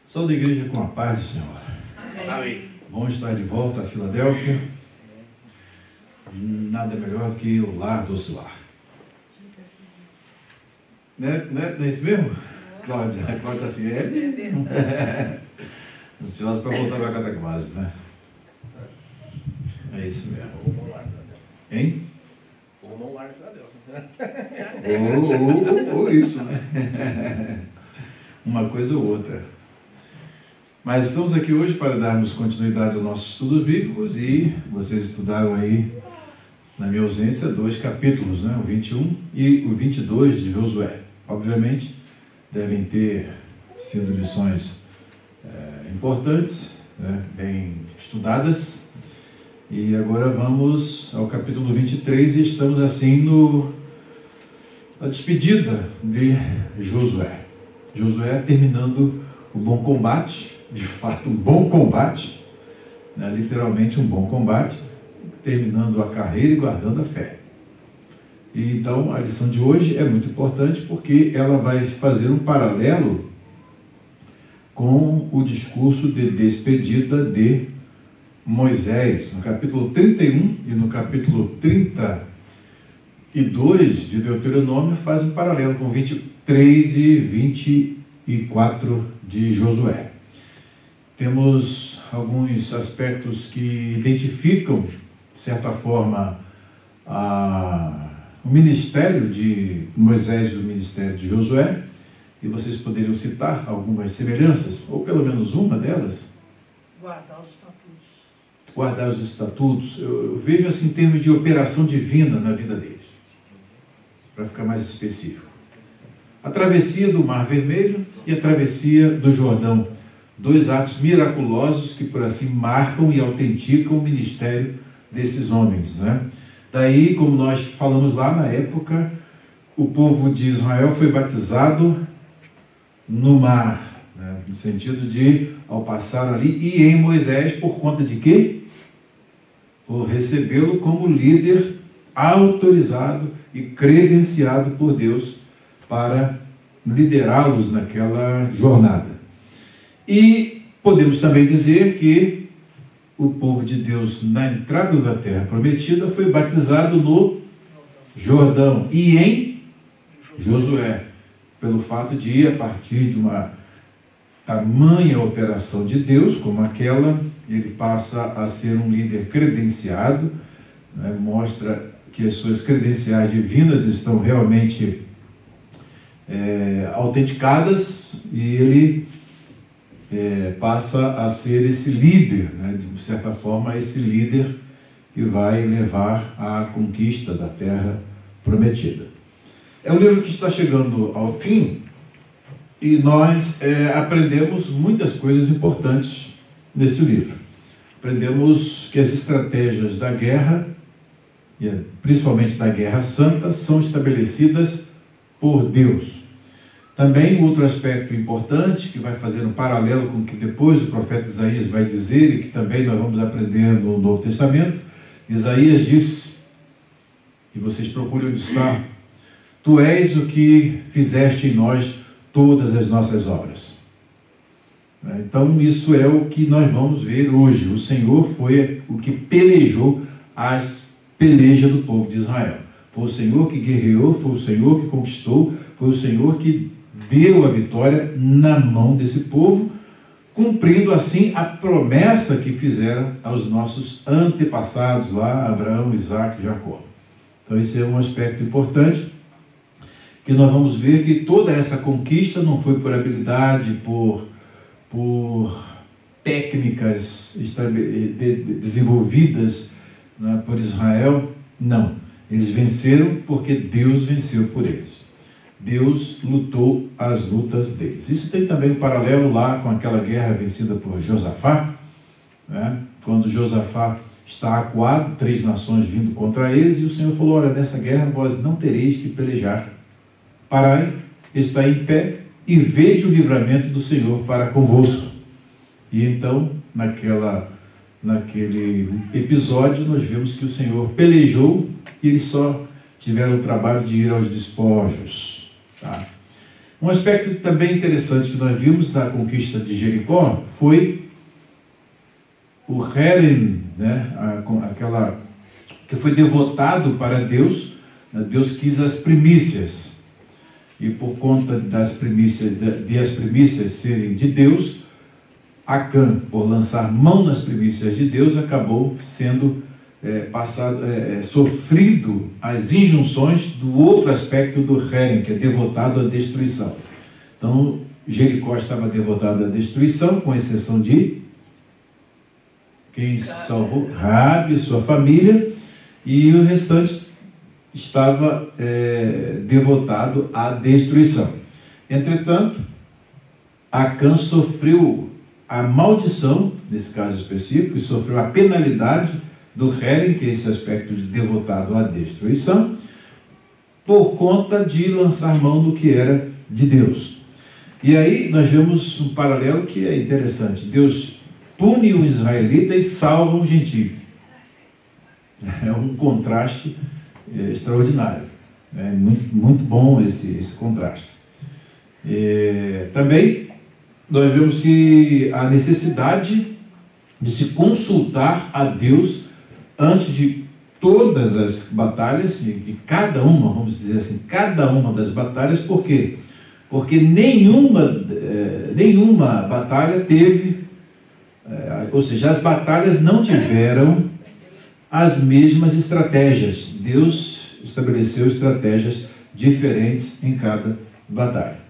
Saúde da igreja com a paz do Senhor. Amém. Bom estar de volta a Filadélfia. Nada melhor do que o lar do lar. Não é isso mesmo? Cláudia, a Cláudia está assim, é mesmo. Ansiosa para voltar para a catequese, né? É isso mesmo. Hein? Ou não lar de Deus. Ou isso, né? Uma coisa ou outra. Mas estamos aqui hoje para darmos continuidade aos nossos estudos bíblicos e vocês estudaram aí, na minha ausência, 2 capítulos, né? O 21 e o 22 de Josué. Obviamente, devem ter sido lições importantes, né? Bem estudadas. E agora vamos ao capítulo 23 e estamos assim na despedida de Josué. Josué terminando o bom combate, de fato um bom combate, né? Literalmente um bom combate, terminando a carreira e guardando a fé. E então a lição de hoje é muito importante porque ela vai fazer um paralelo com o discurso de despedida de Moisés, no capítulo 31 e no capítulo 32 de Deuteronômio, faz um paralelo com 23 e 24 de Josué. Temos alguns aspectos que identificam, de certa forma, o ministério de Moisés e o ministério de Josué, e vocês poderiam citar algumas semelhanças, ou pelo menos uma delas. Guardar os estatutos. Guardar os estatutos. Eu vejo assim em termos de operação divina na vida deles, para ficar mais específico. A travessia do Mar Vermelho e a travessia do Jordão. 2 atos miraculosos que, por assim, marcam e autenticam o ministério desses homens, né? Daí, como nós falamos lá na época, o povo de Israel foi batizado no mar, né? No sentido de, ao passar ali, e em Moisés, por conta de quê? Por recebê-lo como líder autorizado e credenciado por Deus para liderá-los naquela jornada. E podemos também dizer que o povo de Deus, na entrada da terra prometida, foi batizado no Jordão e em Josué, pelo fato de, a partir de uma tamanha operação de Deus, como aquela, ele passa a ser um líder credenciado, né? Mostra que as suas credenciais divinas estão realmente autenticadas, e ele passa a ser esse líder, né? De certa forma, esse líder que vai levar à conquista da terra prometida. É um livro que está chegando ao fim e nós aprendemos muitas coisas importantes nesse livro. Aprendemos que as estratégias da guerra, principalmente da guerra santa, são estabelecidas por Deus. Também outro aspecto importante, que vai fazer um paralelo com o que depois o profeta Isaías vai dizer, e que também nós vamos aprender no Novo Testamento. Isaías diz, e vocês procurem onde está: Tu és o que fizeste em nós todas as nossas obras. Então isso é o que nós vamos ver hoje. O Senhor foi o que pelejou as pelejas do povo de Israel. Foi o Senhor que guerreou, foi o Senhor que conquistou, foi o Senhor que deu a vitória na mão desse povo, cumprindo assim a promessa que fizeram aos nossos antepassados lá, Abraão, Isaac e Jacó. Então esse é um aspecto importante, que nós vamos ver que toda essa conquista não foi por habilidade, por técnicas desenvolvidas, né, por Israel. Não, eles venceram porque Deus venceu por eles. Deus lutou as lutas deles. Isso tem também um paralelo lá com aquela guerra vencida por Josafá, né? Quando Josafá está acuado, 3 nações vindo contra eles, e o Senhor falou: olha, nessa guerra vós não tereis que pelejar. Parai, está em pé, e veja o livramento do Senhor para convosco. E então, naquele episódio, nós vemos que o Senhor pelejou, e eles só tiveram o trabalho de ir aos despojos. Tá? Um aspecto também interessante que nós vimos na conquista de Jericó foi o Herem, né? Aquela que foi devotado para Deus. Deus quis as primícias, e por conta das primícias, as primícias serem de Deus, Acã, por lançar mão nas primícias de Deus, acabou sendo sofrido as injunções do outro aspecto do Herem, que é devotado à destruição. Então, Jericó estava devotado à destruição, com exceção de quem salvou? Raabe e sua família, e o restante estava devotado à destruição. Entretanto, Acã sofreu a maldição, nesse caso específico, e sofreu a penalidade do Herem, que é esse aspecto de devotado à destruição, por conta de lançar mão do que era de Deus. E aí nós vemos um paralelo que é interessante. Deus pune o israelita e salva um gentio. É um contraste extraordinário. É muito bom esse contraste. Também nós vemos que a necessidade de se consultar a Deus antes de todas as batalhas, de cada uma, vamos dizer assim, cada uma das batalhas. Por quê? Porque nenhuma batalha teve, ou seja, as batalhas não tiveram as mesmas estratégias. Deus estabeleceu estratégias diferentes em cada batalha.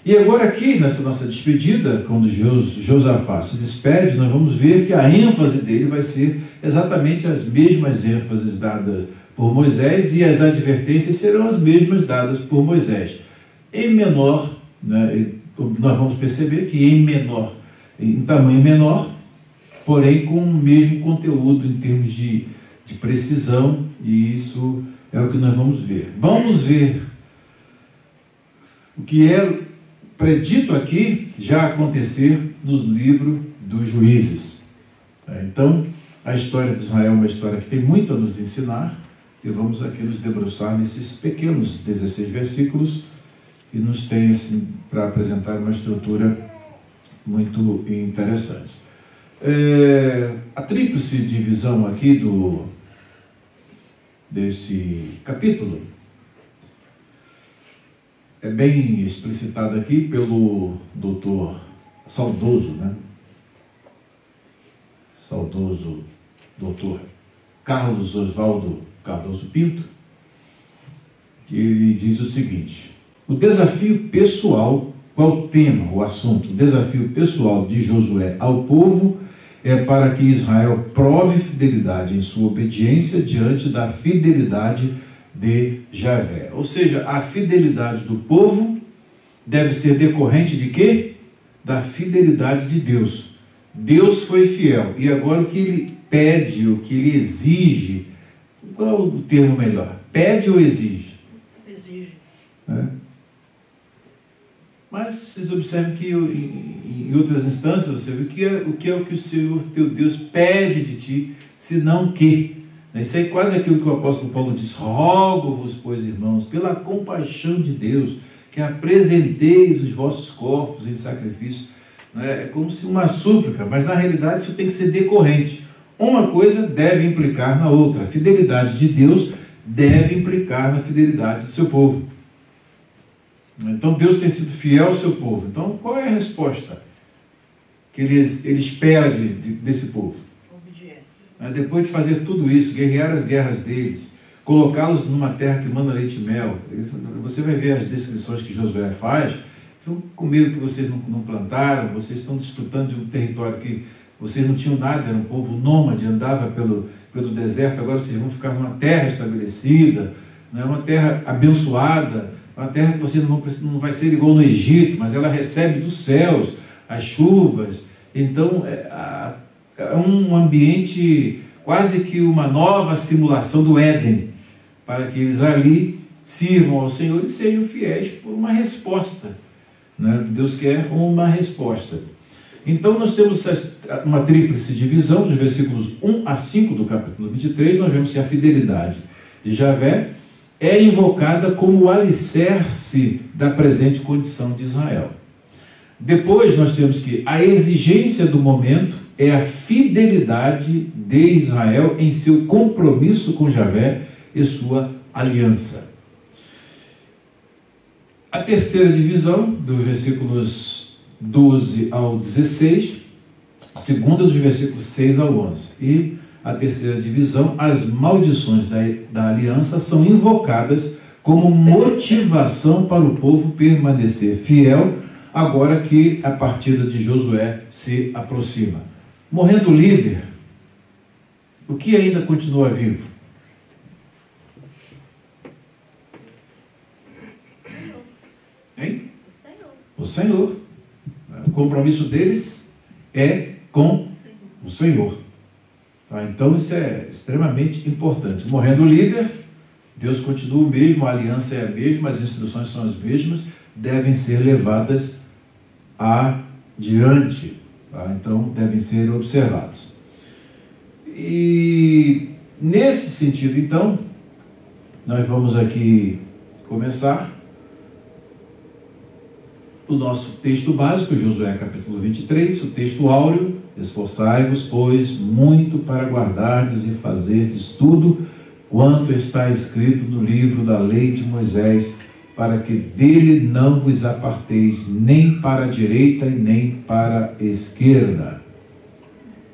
E agora aqui, nessa nossa despedida, quando Josafá se despede, nós vamos ver que a ênfase dele vai ser exatamente as mesmas ênfases dadas por Moisés, e as advertências serão as mesmas dadas por Moisés. Em menor, né, nós vamos perceber que em tamanho menor, porém com o mesmo conteúdo em termos de precisão, e isso é o que nós vamos ver. Vamos ver o que é predito aqui já acontecer no livro dos Juízes. Então, a história de Israel é uma história que tem muito a nos ensinar, e vamos aqui nos debruçar nesses pequenos 16 versículos, e nos tem assim, para apresentar uma estrutura muito interessante. A tríplice divisão aqui desse capítulo é bem explicitada aqui pelo doutor saudoso, né? Saudoso doutor Carlos Oswaldo Cardoso Pinto, que ele diz o seguinte: o desafio pessoal, qual o tema, o assunto? O desafio pessoal de Josué ao povo é para que Israel prove fidelidade em sua obediência diante da fidelidade de Javé. Ou seja, a fidelidade do povo deve ser decorrente de quê? Da fidelidade de Deus. Deus foi fiel, e agora o que ele pede, o que ele exige, qual é o termo melhor? Pede ou exige? Exige. Mas vocês observam que em outras instâncias você vê o que o Senhor teu Deus pede de ti, senão que. Isso é quase aquilo que o apóstolo Paulo diz: rogo-vos, pois, irmãos, pela compaixão de Deus, que apresenteis os vossos corpos em sacrifício. É como se uma súplica, mas na realidade isso tem que ser decorrente. Uma coisa deve implicar na outra. A fidelidade de Deus deve implicar na fidelidade do seu povo. Então Deus tem sido fiel ao seu povo. Então qual é a resposta que ele espera desse povo? Depois de fazer tudo isso, guerrear as guerras deles, colocá-los numa terra que manda leite e mel, você vai ver as descrições que Josué faz: vão comer o que vocês não plantaram, vocês estão desfrutando de um território que vocês não tinham nada, era um povo nômade, andava pelo deserto, agora vocês vão ficar numa terra estabelecida, uma terra abençoada, uma terra que você não vai ser igual no Egito, mas ela recebe dos céus as chuvas. Então, é um ambiente, quase que uma nova simulação do Éden, para que eles ali sirvam ao Senhor e sejam fiéis por uma resposta. Deus quer uma resposta. Então nós temos uma tríplice divisão, dos versículos 1 a 5 do capítulo 23, nós vemos que a fidelidade de Javé é invocada como o alicerce da presente condição de Israel. Depois nós temos que a exigência do momento é a fidelidade de Israel em seu compromisso com Javé e sua aliança. A terceira divisão, dos versículos 12 ao 16, a segunda dos versículos 6 ao 11. E a terceira divisão, as maldições da aliança são invocadas como motivação para o povo permanecer fiel, agora que a partida de Josué se aproxima. Morrendo o líder, o que ainda continua vivo? Hein? O Senhor. O compromisso deles é com o Senhor. Tá? Então isso é extremamente importante. Morrendo o líder, Deus continua o mesmo, a aliança é a mesma, as instruções são as mesmas, devem ser levadas adiante. Tá? Então devem ser observados. E nesse sentido, então, nós vamos aqui começar o nosso texto básico, Josué capítulo 23, o texto áureo: esforçai-vos, pois, muito para guardardes e fazerdes tudo quanto está escrito no livro da lei de Moisés, para que dele não vos aparteis nem para a direita e nem para a esquerda.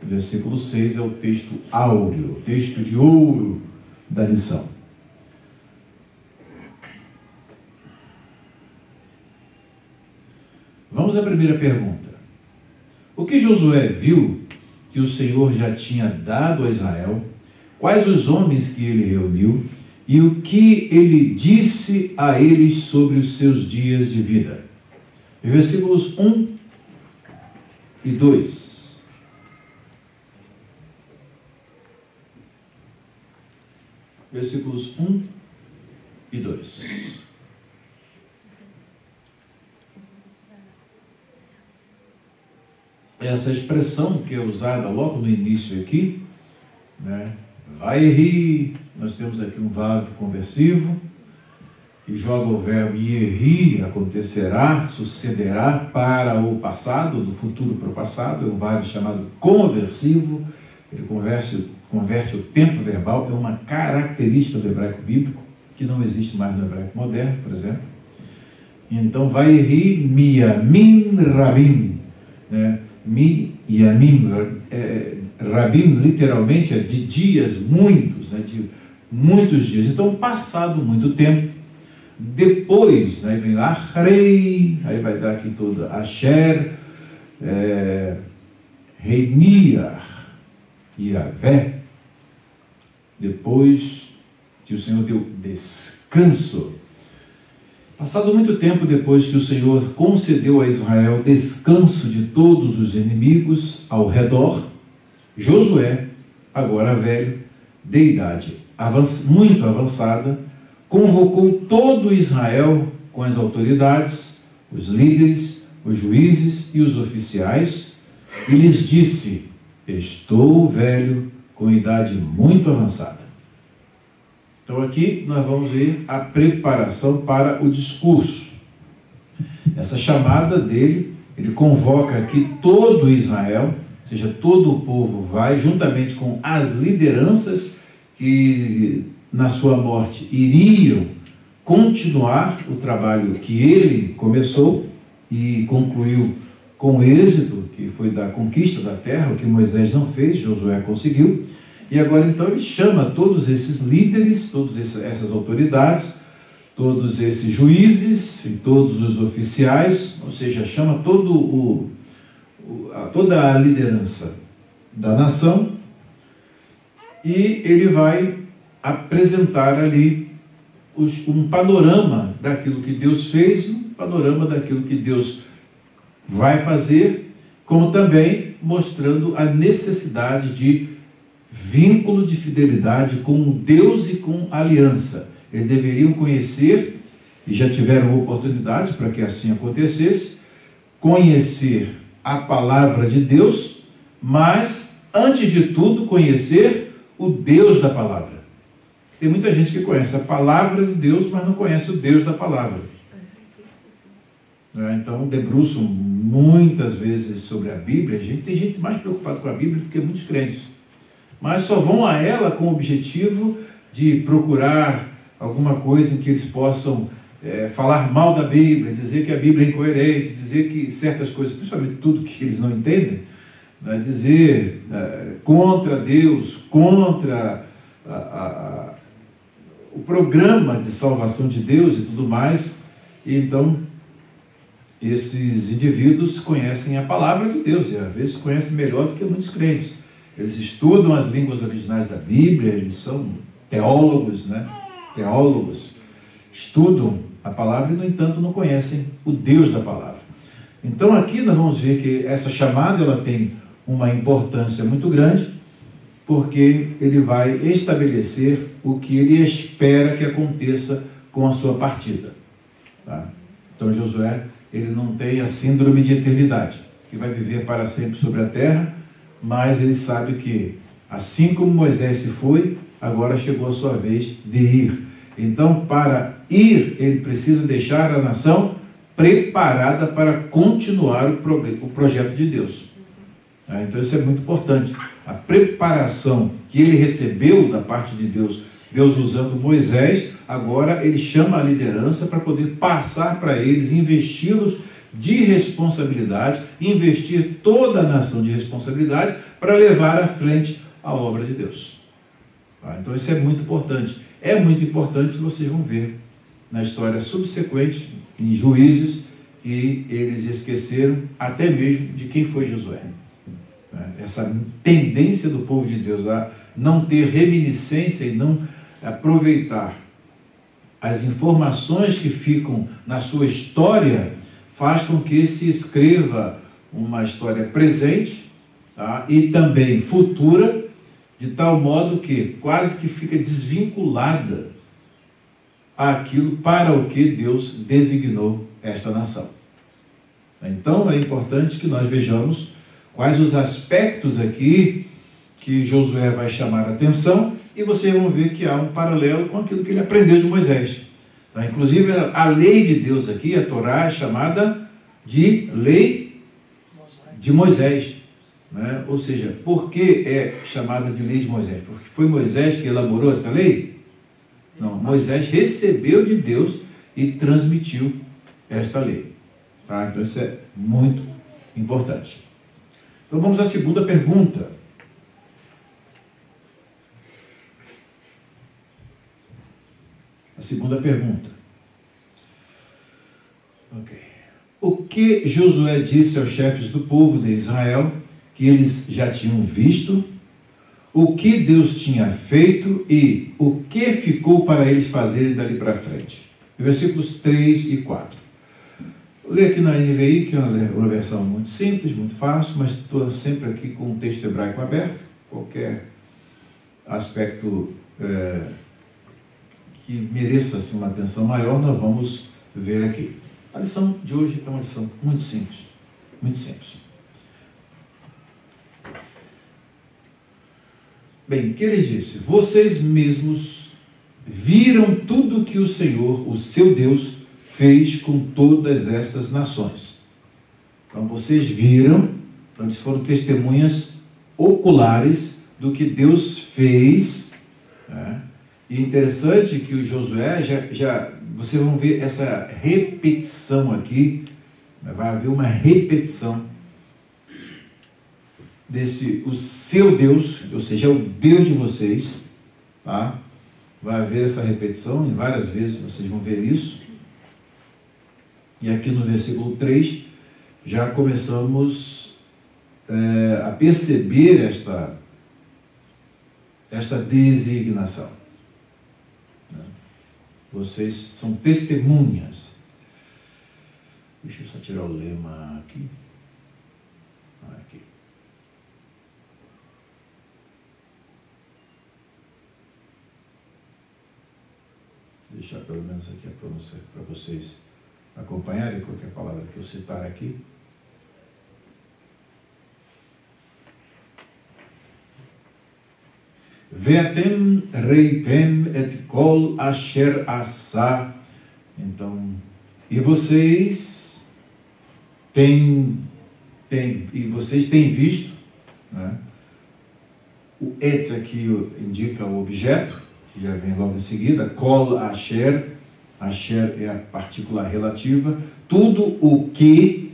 Versículo 6 é o texto áureo, o texto de ouro da lição. Vamos à primeira pergunta. O que Josué viu que o Senhor já tinha dado a Israel? Quais os homens que ele reuniu? E o que ele disse a eles sobre os seus dias de vida? Versículos 1 e 2. Versículos 1 e 2. Essa expressão que é usada logo no início aqui, né? Vai rir, nós temos aqui um vav conversivo, que joga o verbo yerri, acontecerá, sucederá, para o passado, do futuro para o passado, é um vav chamado conversivo, ele converte o tempo verbal, é uma característica do hebraico bíblico, que não existe mais no hebraico moderno, por exemplo. Então, vai rir, miyamim rabim, né? Mi yamim, rabim literalmente é de dias, muitos, né, de muitos dias. Então, passado muito tempo, depois, né, vem Achrei, aí vai dar aqui toda Asher, Reiniar, Yavé, depois que o Senhor deu descanso. Passado muito tempo depois que o Senhor concedeu a Israel descanso de todos os inimigos ao redor, Josué, agora velho, de idade muito avançada, convocou todo Israel com as autoridades, os líderes, os juízes e os oficiais, e lhes disse: estou velho, com idade muito avançada. Então aqui nós vamos ver a preparação para o discurso. Essa chamada dele, ele convoca aqui todo Israel, ou seja, todo o povo vai, juntamente com as lideranças que na sua morte iriam continuar o trabalho que ele começou e concluiu com êxito, que foi da conquista da terra, o que Moisés não fez, Josué conseguiu. E agora então ele chama todos esses líderes, todas essas autoridades, todos esses juízes e todos os oficiais, ou seja, chama toda a liderança da nação, e ele vai apresentar ali um panorama daquilo que Deus fez, um panorama daquilo que Deus vai fazer, como também mostrando a necessidade de vínculo de fidelidade com Deus e com a aliança. Eles deveriam conhecer, e já tiveram oportunidade para que assim acontecesse, conhecer a palavra de Deus, mas, antes de tudo, conhecer o Deus da palavra. Tem muita gente que conhece a palavra de Deus, mas não conhece o Deus da palavra. Então, debruçam muitas vezes sobre a Bíblia. Tem gente mais preocupada com a Bíblia do que muitos crentes. Mas só vão a ela com o objetivo de procurar alguma coisa em que eles possam falar mal da Bíblia, dizer que a Bíblia é incoerente, dizer que certas coisas, principalmente tudo que eles não entendem, né, dizer contra Deus, contra o programa de salvação de Deus e tudo mais. E então, esses indivíduos conhecem a palavra de Deus, e às vezes conhecem melhor do que muitos crentes. Eles estudam as línguas originais da Bíblia, eles são teólogos, né? Teólogos, estudam a palavra e, no entanto, não conhecem o Deus da palavra. Então, aqui nós vamos ver que essa chamada ela tem uma importância muito grande, porque ele vai estabelecer o que ele espera que aconteça com a sua partida. Tá? Então, Josué, ele não tem a síndrome de eternidade, que vai viver para sempre sobre a terra, mas ele sabe que, assim como Moisés se foi, agora chegou a sua vez de ir. Então, para ir, ele precisa deixar a nação preparada para continuar o projeto de Deus. Então, isso é muito importante. A preparação que ele recebeu da parte de Deus, Deus usando Moisés, agora ele chama a liderança para poder passar para eles, investi-los de responsabilidade, investir toda a nação de responsabilidade para levar à frente a obra de Deus. Então isso é muito importante. É muito importante, vocês vão ver na história subsequente, em Juízes, que eles esqueceram até mesmo de quem foi Josué. Essa tendência do povo de Deus a não ter reminiscência e não aproveitar as informações que ficam na sua história, faz com que se escreva uma história presente, tá? E também futura, de tal modo que quase que fica desvinculada àquilo para o que Deus designou esta nação. Então é importante que nós vejamos quais os aspectos aqui que Josué vai chamar a atenção, e vocês vão ver que há um paralelo com aquilo que ele aprendeu de Moisés. Tá? Inclusive, a lei de Deus aqui, a Torá, é chamada de lei de Moisés. Né? Ou seja, por que é chamada de lei de Moisés? Porque foi Moisés que elaborou essa lei? Não, Moisés recebeu de Deus e transmitiu esta lei. Tá? Então isso é muito importante. Então vamos à segunda pergunta. A segunda pergunta. Ok. O que Josué disse aos chefes do povo de Israel que eles já tinham visto, o que Deus tinha feito e o que ficou para eles fazerem dali para frente? Versículos 3 e 4. Vou ler aqui na NVI, que é uma versão muito simples, muito fácil, mas estou sempre aqui com o texto hebraico aberto. Qualquer aspecto que mereça assim, uma atenção maior, nós vamos ver aqui. A lição de hoje é uma lição muito simples. Muito simples. Bem, o que ele disse? Vocês mesmos viram tudo que o Senhor, o seu Deus, fez com todas estas nações. Então vocês viram, então foram testemunhas oculares do que Deus fez. Né? E é interessante que o Josué, vocês vão ver essa repetição aqui, vai haver uma repetição o seu Deus, ou seja, é o Deus de vocês, tá? Vai haver essa repetição, e várias vezes vocês vão ver isso. E aqui no versículo 3, já começamos a perceber esta designação. Vocês são testemunhas. Deixa eu só tirar o lema aqui. Aqui. Deixar pelo menos aqui a pronúncia para vocês acompanharem qualquer palavra que eu citar aqui. Ve'atem reitem et kol asher asa. Então, e vocês têm visto, né? O et aqui indica o objeto, que já vem logo em seguida, kol asher. Asher é a partícula relativa. Tudo o que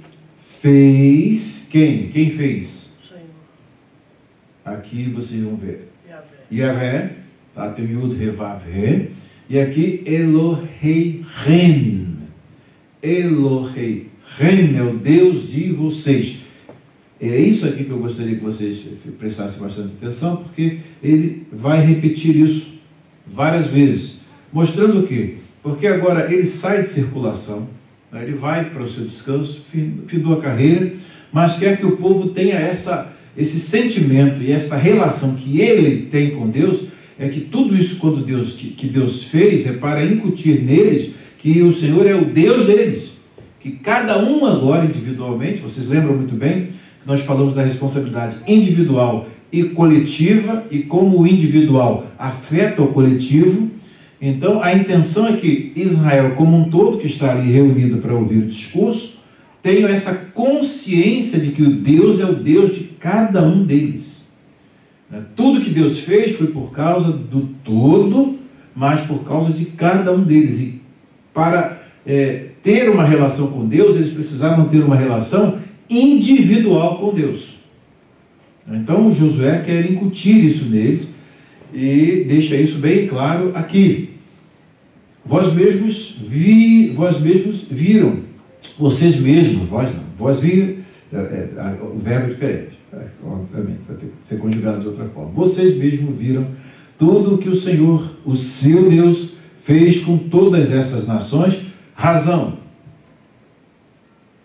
fez, quem? Quem fez? Senhor. Aqui vocês vão ver. Yahvé. Yahvé, tá? Tem Yud, He, Vav, He. E aqui Elohei-Ren. Elohei-Ren é o Deus de vocês. É isso aqui que eu gostaria que vocês prestassem bastante atenção, porque ele vai repetir isso várias vezes. Mostrando o quê? Porque agora ele sai de circulação, né? Ele vai para o seu descanso, findou a carreira, mas quer que o povo tenha esse sentimento e essa relação que ele tem com Deus, é que tudo isso quando que Deus fez é para incutir neles que o Senhor é o Deus deles, que cada um agora individualmente, vocês lembram muito bem que nós falamos da responsabilidade individual e coletiva e como o individual afeta o coletivo. Então a intenção é que Israel como um todo, que está ali reunido para ouvir o discurso, tenha essa consciência de que o Deus é o Deus de cada um deles. Tudo que Deus fez foi por causa do todo, mas por causa de cada um deles. E para ter uma relação com Deus, eles precisavam ter uma relação individual com Deus. Então Josué quer incutir isso neles e deixa isso bem claro aqui. Vós mesmos viram, vocês mesmos, vós não, vós viram, o verbo é diferente, obviamente, vai ter que ser conjugado de outra forma. Vocês mesmos viram tudo o que o Senhor, o seu Deus, fez com todas essas nações. Razão.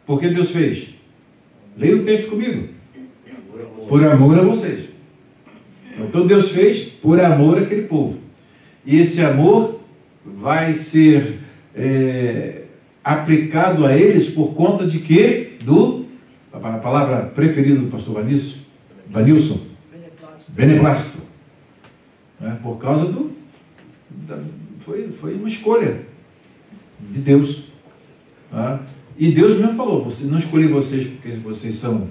Por que Deus fez? Leia o texto comigo. Por amor a vocês. Então Deus fez por amor àquele povo. E esse amor vai ser aplicado a eles por conta de quê? A palavra preferida do pastor Vanilson. Beneplácito. Por causa foi uma escolha de Deus. E Deus mesmo falou, não escolhi vocês porque vocês são,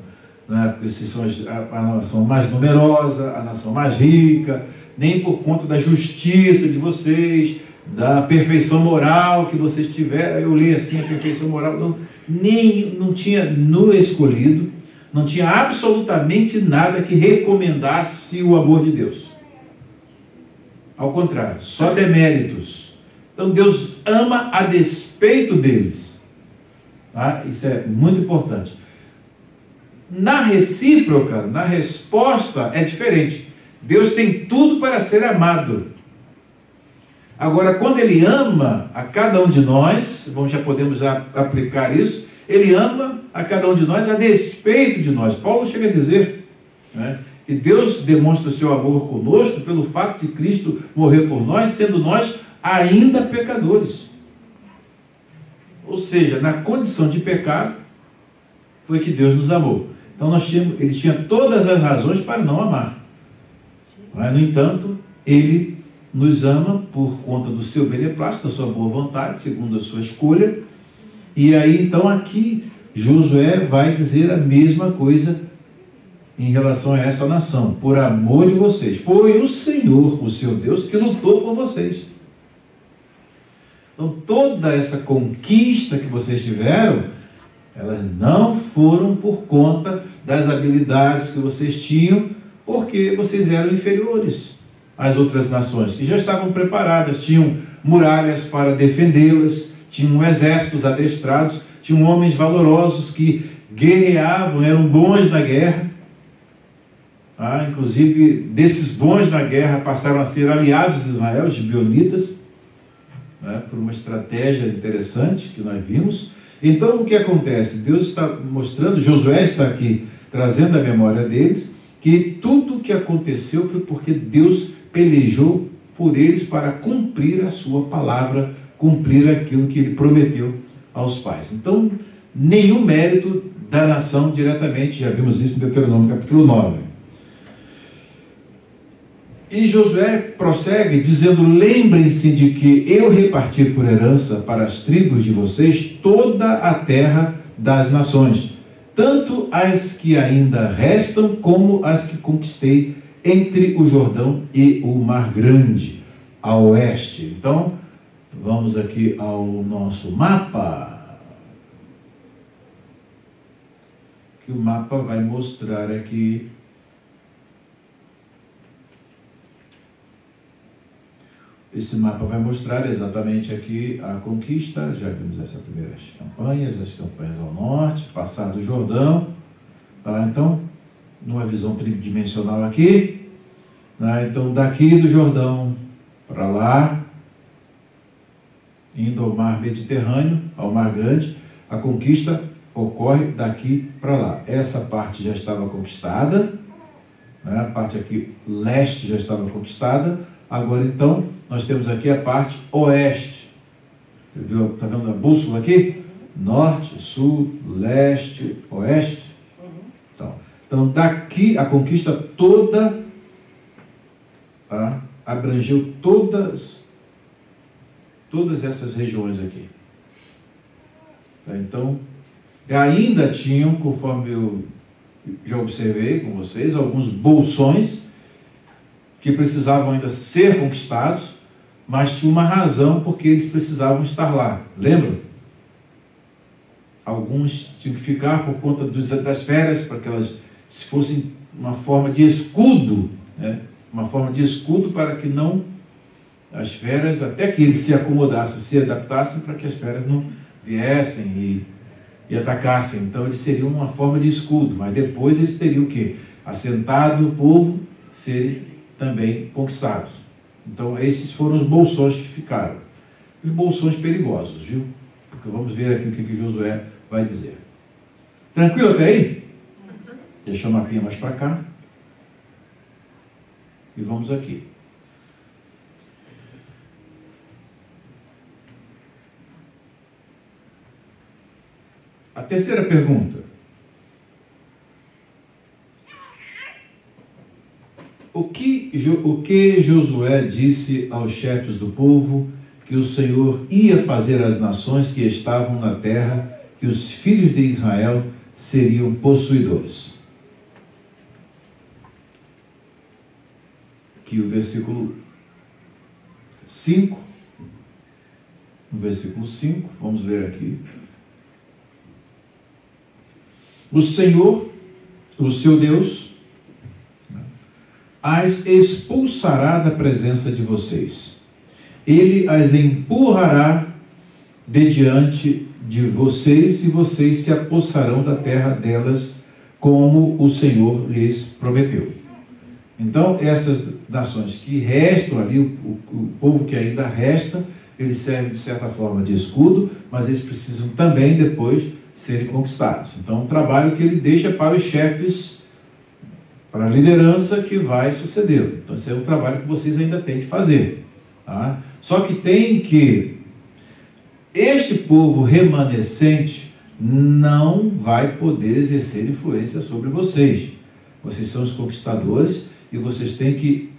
porque vocês são a nação mais numerosa, a nação mais rica, nem por conta da justiça de vocês, da perfeição moral que vocês tiveram. Eu li assim, a perfeição moral, não tinha no escolhido, não tinha absolutamente nada que recomendasse o amor de Deus. Ao contrário, só deméritos. Então Deus ama a despeito deles. Isso é muito importante. Na recíproca, na resposta, é diferente. Deus tem tudo para ser amado. Agora, quando Ele ama a cada um de nós, já podemos aplicar isso, Ele ama a cada um de nós a despeito de nós. Paulo chega a dizer, que Deus demonstra o seu amor conosco pelo fato de Cristo morrer por nós, sendo nós ainda pecadores. Ou seja, na condição de pecado, foi que Deus nos amou. Então Ele tinha todas as razões para não amar. Mas, no entanto, Ele nos ama por conta do seu beneplácito, da sua boa vontade, segundo a sua escolha. E aí, então, aqui, Josué vai dizer a mesma coisa em relação a essa nação. Por amor de vocês. Foi o Senhor, o seu Deus, que lutou por vocês. Então, toda essa conquista que vocês tiveram, elas não foram por conta das habilidades que vocês tinham, porque vocês eram inferiores às outras nações, que já estavam preparadas, tinham muralhas para defendê-las, tinham exércitos adestrados, tinham homens valorosos que guerreavam, eram bons na guerra. Inclusive, desses bons na guerra passaram a ser aliados de Israel, os gibeonitas, por uma estratégia interessante que nós vimos. Então, o que acontece? Deus está mostrando, Josué está aqui trazendo a memória deles, que tudo o que aconteceu foi porque Deus pelejou por eles para cumprir a sua palavra, cumprir aquilo que Ele prometeu aos pais. Então, nenhum mérito da nação diretamente, já vimos isso em Deuteronômio capítulo 9. E Josué prossegue dizendo: lembrem-se de que eu reparti por herança para as tribos de vocês toda a terra das nações, tanto as que ainda restam como as que conquistei entre o Jordão e o Mar Grande, a oeste. Então, vamos aqui ao nosso mapa, que o mapa vai mostrar aqui. Esse mapa vai mostrar exatamente aqui a conquista. Já vimos essas primeiras campanhas, as campanhas ao norte, passado o Jordão. Tá? Então, numa visão tridimensional aqui. Né? Então, daqui do Jordão para lá, indo ao mar Mediterrâneo, ao Mar Grande, a conquista ocorre daqui para lá. Essa parte já estava conquistada, né? A parte aqui leste já estava conquistada. Agora, então, nós temos aqui a parte oeste. Está vendo a bússola aqui? Norte, sul, leste, oeste. Então daqui a conquista toda, tá? Abrangeu todas essas regiões aqui. Tá? Então, ainda tinham, conforme eu já observei com vocês, alguns bolsões que precisavam ainda ser conquistados, mas tinha uma razão porque eles precisavam estar lá. Lembram? Alguns tinham que ficar por conta das férias, para que elas fossem uma forma de escudo, né? Uma forma de escudo para que não as feras, até que eles se acomodassem, se adaptassem, para que as feras não viessem e atacassem. Então eles seriam uma forma de escudo, mas depois eles teriam que, assentado o povo, serem também conquistados. Então esses foram os bolsões que ficaram. Os bolsões perigosos, viu? Porque vamos ver aqui o que Josué vai dizer. Tranquilo até aí? Deixa o mapinha mais para cá. E vamos aqui. A terceira pergunta. O que Josué disse aos chefes do povo que o Senhor ia fazer às nações que estavam na terra, que os filhos de Israel seriam possuidores? Aqui o versículo 5. No versículo 5, vamos ler aqui. O Senhor, o seu Deus, as expulsará da presença de vocês. Ele as empurrará de diante de vocês e vocês se apossarão da terra delas, como o Senhor lhes prometeu. Então, essas nações que restam ali, o povo que ainda resta, eles servem de certa forma de escudo, mas eles precisam também depois serem conquistados. Então, um trabalho que ele deixa para os chefes, para a liderança que vai sucedê-lo. Então, esse é um trabalho que vocês ainda têm de fazer. Tá? Só que tem que, este povo remanescente não vai poder exercer influência sobre vocês. Vocês são os conquistadores e vocês têm que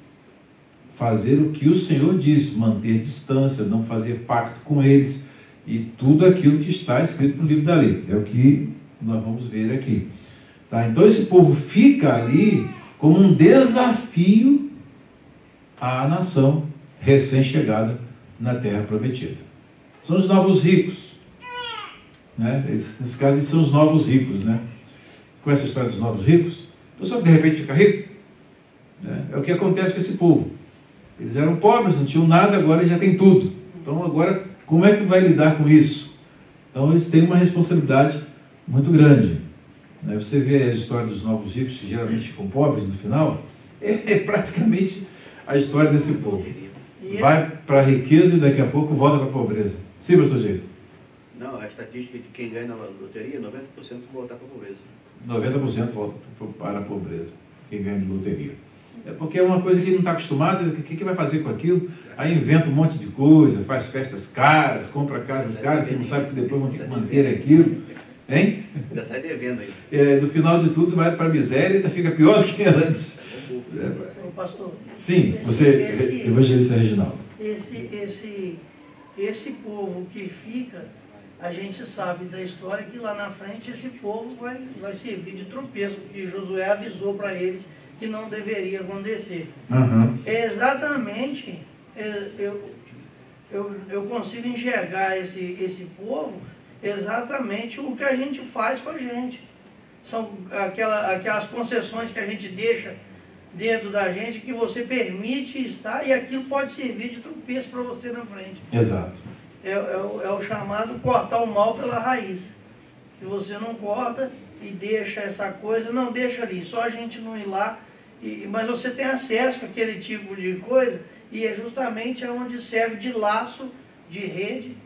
fazer o que o Senhor diz, manter distância, não fazer pacto com eles e tudo aquilo que está escrito no livro da lei. É o que nós vamos ver aqui. Tá? Então esse povo fica ali como um desafio à nação recém-chegada na terra prometida. São os novos ricos. Né? Nesse caso, eles são os novos ricos. Né? Conhece a história dos novos ricos? A pessoa que de repente fica rico. Né? É o que acontece com esse povo. Eles eram pobres, não tinham nada, agora eles já têm tudo. Então agora, como é que vai lidar com isso? Então eles têm uma responsabilidade muito grande. Né? Você vê a história dos novos ricos, que geralmente ficam pobres no final, é praticamente a história desse povo. Vai para a riqueza e daqui a pouco volta para a pobreza. Sim, pastor Jason? Não, a estatística de quem ganha na loteria, 90% volta para a pobreza. 90% volta para a pobreza, quem ganha de loteria. É porque é uma coisa que ele não está acostumado, o que vai fazer com aquilo? Aí inventa um monte de coisa, faz festas caras, compra casas caras, que não sabe que depois vão ter que manter aquilo. Hein? Já sai devendo aí. No final de tudo vai para a miséria e ainda fica pior do que antes. Ô, pastor. Sim, você, evangelista Reginaldo. Esse povo que fica, a gente sabe da história que lá na frente esse povo vai servir de tropeço, porque Josué avisou para eles que não deveria acontecer. Uhum. É exatamente, eu consigo enxergar esse povo exatamente o que a gente faz com a gente. São aquelas concessões que a gente deixa dentro da gente, que você permite estar, e aquilo pode servir de tropeço para você na frente. Exato. É o chamado cortar o mal pela raiz. Se você não corta e deixa essa coisa, não deixa ali, só a gente não ir lá, mas você tem acesso àquele tipo de coisa, e é justamente onde serve de laço, de rede,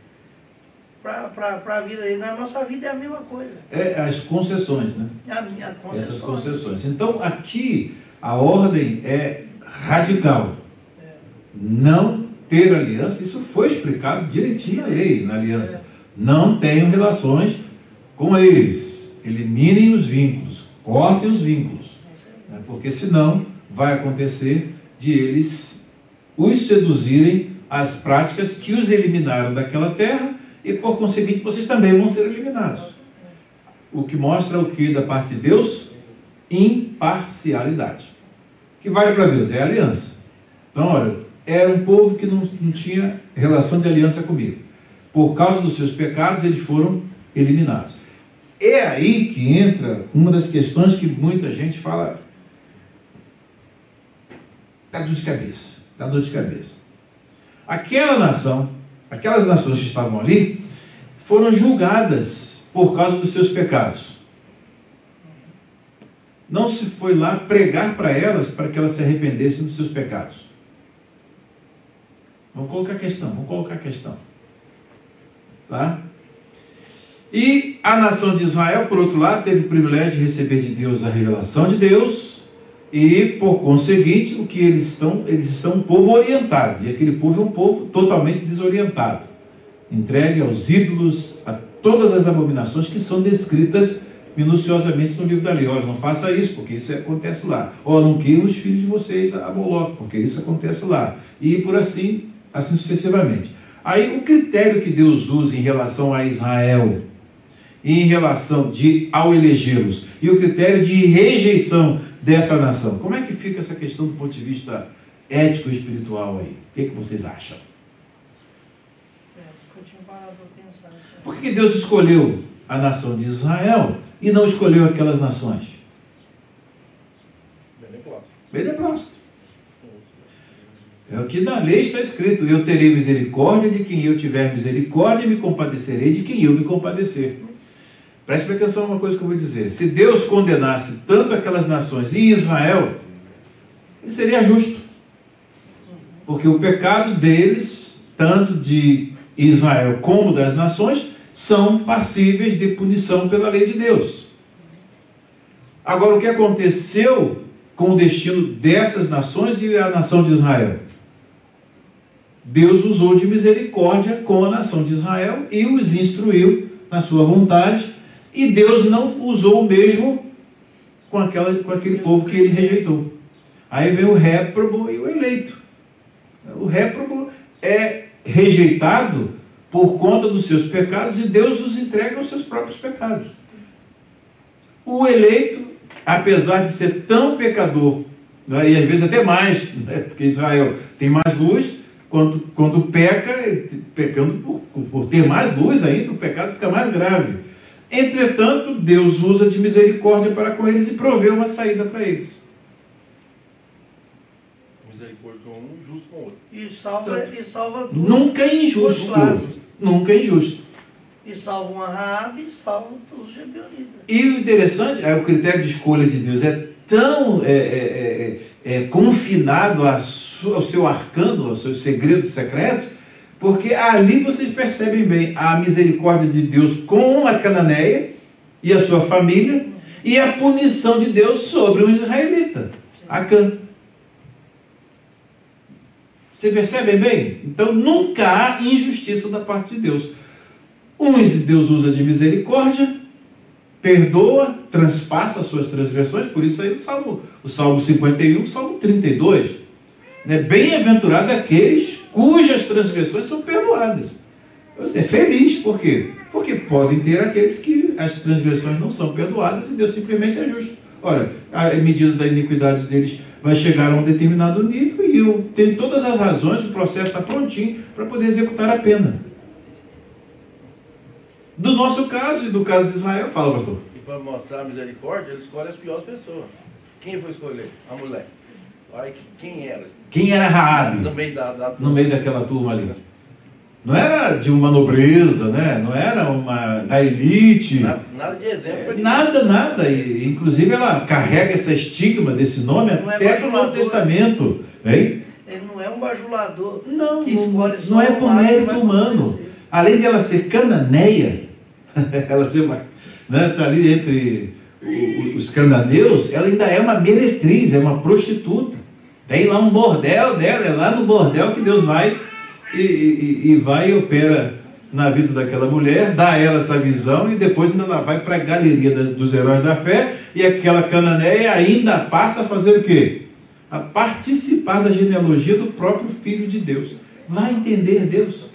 para a vida. E na nossa vida é a mesma coisa. É as concessões, né? A concessão. Essas concessões. Então, aqui, a ordem é radical. Não ter aliança, isso foi explicado direitinho na lei, na aliança. Não tenham relações com eles. Eliminem os vínculos, cortem os vínculos. Né? Porque senão vai acontecer de eles os seduzirem às práticas que os eliminaram daquela terra, e por conseguinte vocês também vão ser eliminados. O que mostra o que da parte de Deus? Imparcialidade. O que vale para Deus é a aliança. Então, olha, era um povo que não tinha relação de aliança comigo. Por causa dos seus pecados, eles foram eliminados. É aí que entra uma das questões que muita gente fala: dá dor de cabeça, dá dor de cabeça. Aquela nação, aquelas nações que estavam ali, foram julgadas por causa dos seus pecados. Não se foi lá pregar para elas, para que elas se arrependessem dos seus pecados. Vamos colocar a questão. Tá? E a nação de Israel, por outro lado, teve o privilégio de receber de Deus a revelação de Deus, e, por conseguinte, o que eles são um povo orientado, e aquele povo é um povo totalmente desorientado, entregue aos ídolos, a todas as abominações que são descritas minuciosamente no livro da lei. Olha, não faça isso, porque isso acontece lá. Ou não queimem os filhos de vocês a Moloque, porque isso acontece lá. E por assim sucessivamente. Aí o critério que Deus usa em relação a Israel, em relação ao elegê-los, e o critério de rejeição dessa nação, como é que fica essa questão do ponto de vista ético e espiritual aí? O que vocês acham? Eu tinha parado para pensar. Por que Deus escolheu a nação de Israel e não escolheu aquelas nações? Beneplácito. É o que na lei está escrito: eu terei misericórdia de quem eu tiver misericórdia, e me compadecerei de quem eu me compadecer. Preste atenção a uma coisa que eu vou dizer. Se Deus condenasse tanto aquelas nações e Israel, ele seria justo. Porque o pecado deles, tanto de Israel como das nações, são passíveis de punição pela lei de Deus. Agora, o que aconteceu com o destino dessas nações e a nação de Israel? Deus usou de misericórdia com a nação de Israel e os instruiu na sua vontade, e Deus não usou o mesmo com aquele povo que ele rejeitou. Aí vem o réprobo e o eleito. O réprobo é rejeitado por conta dos seus pecados, e Deus os entrega aos seus próprios pecados. O eleito, apesar de ser tão pecador, né, e às vezes até mais, né, porque Israel tem mais luz, quando peca, pecando por ter mais luz ainda, o pecado fica mais grave. Entretanto, Deus usa de misericórdia para com eles e provê uma saída para eles. Misericórdia com um, justo com o outro. E salva tudo. Nunca é injusto. Nunca é injusto. E salva uma Raabe e salva os gibeonitas. E o interessante é o critério de escolha de Deus é tão confinado ao seu arcano, aos seus segredos secretos, porque ali vocês percebem bem a misericórdia de Deus com a cananeia e a sua família, e a punição de Deus sobre o israelita, Acã. Vocês percebem bem? Então nunca há injustiça da parte de Deus. Uns Deus usa de misericórdia, perdoa, transpassa as suas transgressões, por isso aí o Salmo 51, o Salmo 32. Né? Bem-aventurado aqueles cujas transgressões são perdoadas. Você é feliz, por quê? Porque podem ter aqueles que as transgressões não são perdoadas e Deus simplesmente é justo. Olha, a medida da iniquidade deles vai chegar a um determinado nível e eu tenho todas as razões, o processo está prontinho para poder executar a pena. Do nosso caso e do caso de Israel, fala, pastor. E para mostrar a misericórdia, ele escolhe as piores pessoas. Quem foi escolher? A mulher. Olha quem era. Quem era Raabe? No meio daquela turma ali. Não era de uma nobreza, né? Não era da elite. Nada de exemplo. Nada. E, inclusive ela carrega esse estigma desse nome até para o Novo Testamento. Hein? Ele não é um bajulador. Não, que escolhe não é por mérito humano. Além de ela ser cananeia, ela ser uma, né, tá ali entre os cananeus, ela ainda é uma meretriz, é uma prostituta. Tem lá um bordel dela, é lá no bordel que Deus vai e vai e opera na vida daquela mulher, dá a ela essa visão e depois ainda ela vai para a galeria dos heróis da fé e aquela cananeia ainda passa a fazer o quê? A participar da genealogia do próprio Filho de Deus. Vai entender Deus.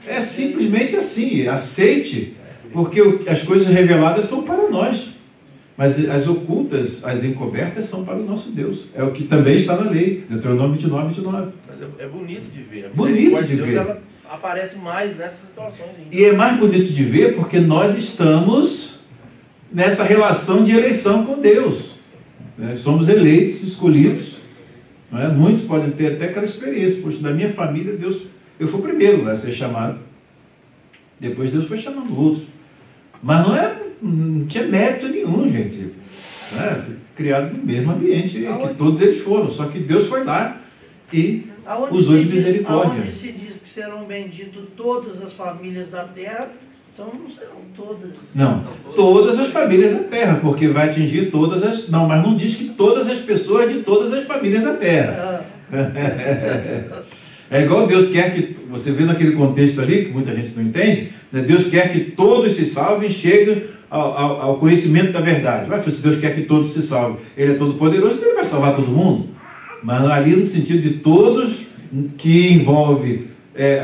É simplesmente assim, aceite, porque as coisas reveladas são para nós, mas as ocultas, as encobertas são para o nosso Deus. É o que também está na lei, Deuteronômio 29. Mas é bonito de ver. Bonito de Deus, ver. ela aparece mais nessas situações ainda. E é mais bonito de ver porque nós estamos nessa relação de eleição com Deus. Né? Somos eleitos, escolhidos. Não é? Muitos podem ter até aquela experiência. Poxa, da minha família, Deus, eu fui o primeiro a ser chamado. Depois Deus foi chamando outros. Mas não tinha mérito nenhum, gente. Fui criado no mesmo ambiente que todos eles foram. Só que Deus foi lá e usou de misericórdia. Aonde se diz que serão benditas todas as famílias da terra, então não serão todas. Não, todas as famílias da terra, porque vai atingir todas as... Não, mas não diz que todas as pessoas de todas as famílias da terra. É igual Deus quer que... Você vê naquele contexto ali, que muita gente não entende, né? Deus quer que todos se salvem e cheguem ao conhecimento da verdade. Mas se Deus quer que todos se salvem, Ele é todo poderoso, então Ele vai salvar todo mundo. Mas ali no sentido de todos, que envolve...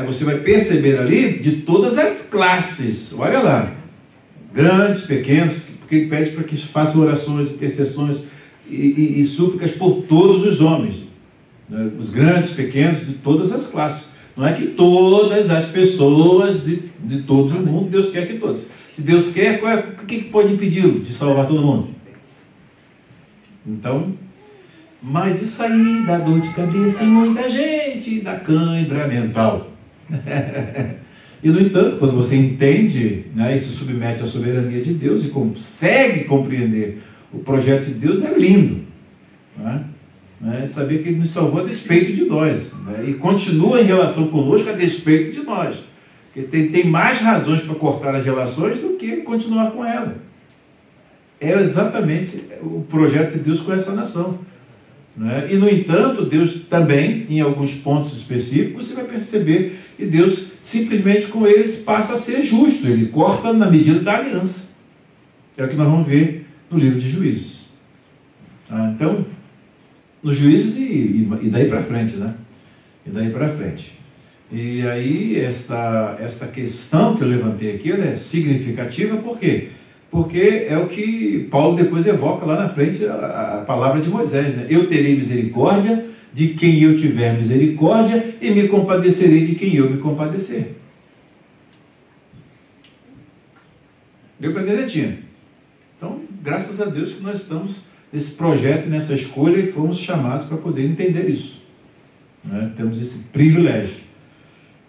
você vai perceber ali de todas as classes. Olha lá. Grandes, pequenos, porque Ele pede para que façam orações, intercessões e súplicas por todos os homens. Os grandes, pequenos, de todas as classes. Não é que todas as pessoas de todo o mundo, Deus quer que todas. Se Deus quer, o que pode impedi-lo de salvar todo mundo? Então, mas isso aí dá dor de cabeça em muita gente, dá cãibra mental. E, no entanto, quando você entende, né, e se submete à soberania de Deus e consegue compreender o projeto de Deus, é lindo. Né? Saber que Ele nos salvou a despeito de nós, né? E continua em relação conosco a despeito de nós, porque tem mais razões para cortar as relações do que continuar com ela. É exatamente o projeto de Deus com essa nação, né? E no entanto, Deus também, em alguns pontos específicos, você vai perceber que Deus simplesmente com eles passa a ser justo, Ele corta na medida da aliança. É o que nós vamos ver no livro de Juízes. Então, nos Juízes e daí para frente, né? E daí para frente. E aí, esta questão que eu levantei aqui, ela é significativa, por quê? Porque é o que Paulo depois evoca lá na frente, a palavra de Moisés, né? Eu terei misericórdia de quem eu tiver misericórdia e me compadecerei de quem eu me compadecer. Deu para entender, Tia? Então, graças a Deus que nós estamos nesse projeto, nessa escolha, e fomos chamados para poder entender isso. Né? Temos esse privilégio.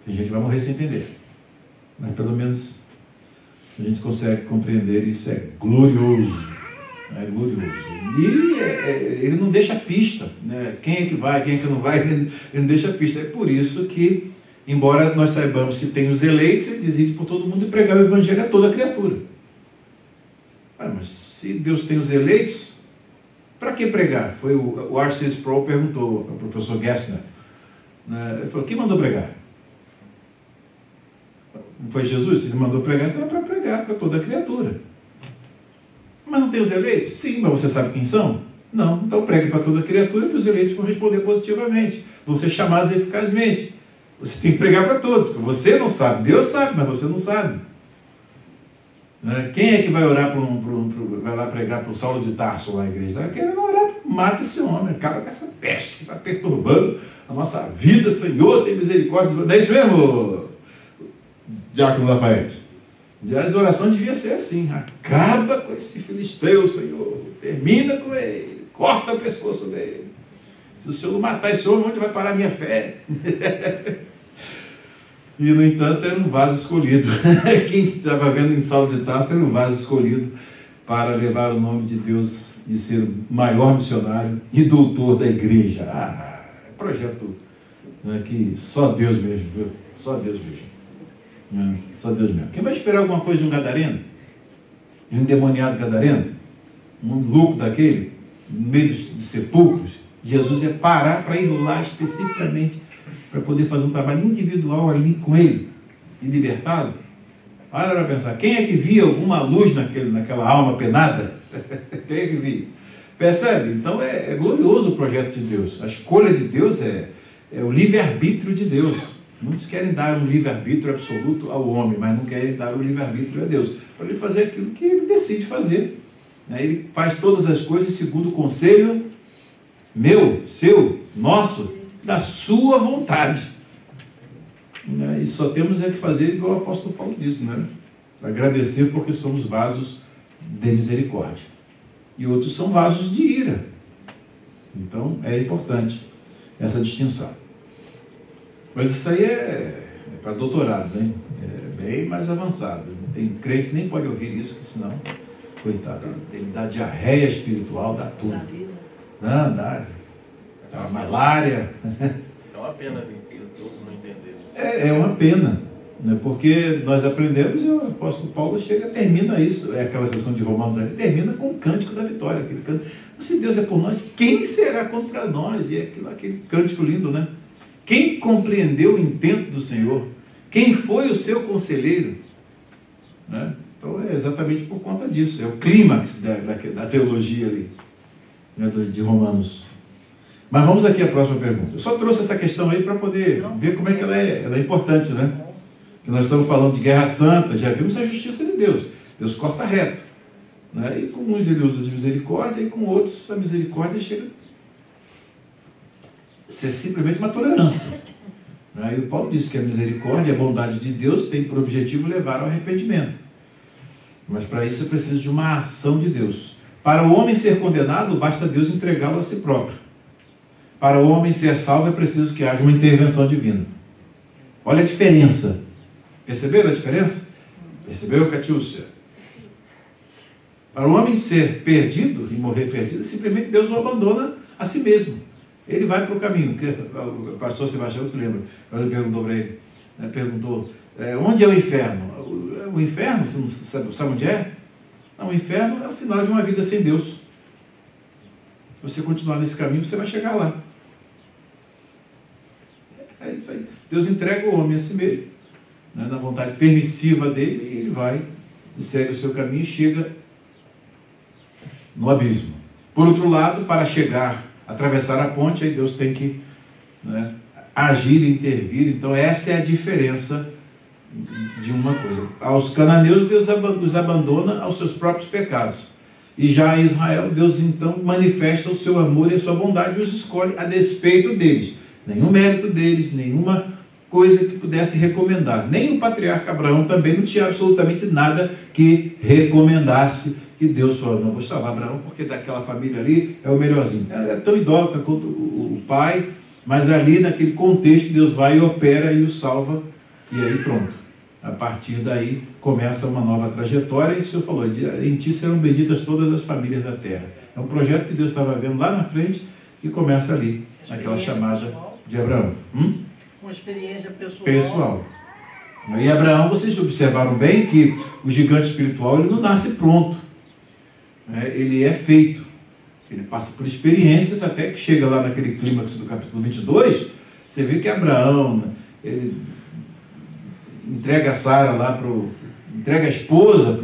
A gente vai morrer sem entender. Mas pelo menos a gente consegue compreender, isso é glorioso. É glorioso. E ele não deixa pista. Né? Quem é que vai, quem é que não vai, ele não deixa pista. É por isso que, embora nós saibamos que tem os eleitos, ele decide por todo mundo e pregar o evangelho a toda criatura. Mas se Deus tem os eleitos, para que pregar? Foi o R.C. Sproul perguntou ao professor Gessner. Ele falou, quem mandou pregar? Não foi Jesus? Ele mandou pregar, então é para pregar para toda criatura. Mas não tem os eleitos? Sim, mas você sabe quem são? Não, então pregue para toda criatura que os eleitos vão responder positivamente, vão ser chamados eficazmente. Você tem que pregar para todos, porque você não sabe, Deus sabe, mas você não sabe. Quem é que vai orar vai lá pregar para o Saulo de Tarso lá na igreja? Está querendo orar, mata esse homem, acaba com essa peste que está perturbando a nossa vida, Senhor, tem misericórdia. Não é isso mesmo, Diácono Lafayette? As orações deviam ser assim: acaba com esse filisteu, Senhor, termina com ele, corta o pescoço dele. Se o Senhor não matar esse homem, onde vai parar a minha fé? E, no entanto, era um vaso escolhido. Quem estava vendo em Saulo de Tarso era um vaso escolhido para levar o nome de Deus e ser o maior missionário e doutor da igreja. É projeto, né, que só Deus mesmo, viu? Só Deus mesmo. Só Deus mesmo. Quem vai esperar alguma coisa de um gadareno? De um endemoniado gadareno? Um louco daquele? No meio dos sepulcros? Jesus ia parar para ir lá especificamente para poder fazer um trabalho individual ali com ele e libertado. Para para pensar, quem é que via alguma luz naquela alma penada? Quem é que via? Percebe? Então é glorioso o projeto de Deus. A escolha de Deus é o livre-arbítrio de Deus. Muitos querem dar um livre-arbítrio absoluto ao homem, mas não querem dar o livre-arbítrio a Deus, para ele fazer aquilo que ele decide fazer. Ele faz todas as coisas segundo o conselho meu, seu, nosso, da sua vontade. E só temos que fazer igual o apóstolo Paulo disse, né? Agradecer porque somos vasos de misericórdia. E outros são vasos de ira. Então é importante essa distinção. Mas isso aí é para doutorado, né? É bem mais avançado. Tem crente que nem pode ouvir isso, porque senão, coitado, ele dá diarreia espiritual, dá tudo. Não, dá malária. É uma pena que todos não entenderam. É uma pena, né? Porque nós aprendemos, e o apóstolo Paulo termina isso, aquela sessão de Romanos ali, termina com o cântico da vitória, aquele cântico. Se Deus é por nós, quem será contra nós? E é aquele cântico lindo, né? Quem compreendeu o intento do Senhor? Quem foi o seu conselheiro? Né? Então é exatamente por conta disso, é o clímax da teologia ali, né, de Romanos. Mas vamos aqui à próxima pergunta. Eu só trouxe essa questão aí para poder ver como é que ela é importante, né? Que nós estamos falando de guerra santa, já vimos a justiça de Deus. Deus corta reto, né? E com uns ele usa de misericórdia, e com outros a misericórdia chega a ser simplesmente uma tolerância. E o Paulo disse que a misericórdia e a bondade de Deus tem por objetivo levar ao arrependimento. Mas para isso é preciso de uma ação de Deus. Para o homem ser condenado, basta Deus entregá-lo a si próprio. Para o homem ser salvo, é preciso que haja uma intervenção divina. Olha a diferença. Perceberam a diferença? Percebeu, Catiúcia? Para o homem ser perdido e morrer perdido, simplesmente Deus o abandona a si mesmo. Ele vai para o caminho. O pastor Sebastião que lembra, quando ele perguntou para ele, onde é o inferno? O inferno, você não sabe onde é? Não, o inferno é o final de uma vida sem Deus. Se você continuar nesse caminho, você vai chegar lá. É isso aí. Deus entrega o homem a si mesmo, né, na vontade permissiva dele, e ele vai e segue o seu caminho e chega no abismo. Por outro lado, para chegar, atravessar a ponte, aí Deus tem que, né, agir e intervir. Então essa é a diferença de uma coisa. Aos cananeus, Deus os abandona aos seus próprios pecados. E já em Israel, Deus então manifesta o seu amor e a sua bondade e os escolhe a despeito deles. Nenhum mérito deles, nenhuma coisa que pudesse recomendar. Nem o patriarca Abraão também não tinha absolutamente nada que recomendasse que Deus falou: não vou salvar Abraão porque daquela família ali é o melhorzinho. Era tão idólatra quanto o pai, mas ali naquele contexto Deus vai e opera e o salva, e aí pronto. A partir daí começa uma nova trajetória, e o Senhor falou: em ti serão benditas todas as famílias da terra. É um projeto que Deus estava vendo lá na frente, que começa ali, naquela chamada de Abraão. Uma experiência pessoal. E Abraão, vocês observaram bem que o gigante espiritual ele não nasce pronto. Ele é feito. Ele passa por experiências até que chega lá naquele clímax do capítulo 22, você vê que Abraão, ele entrega a Sara lá entrega a esposa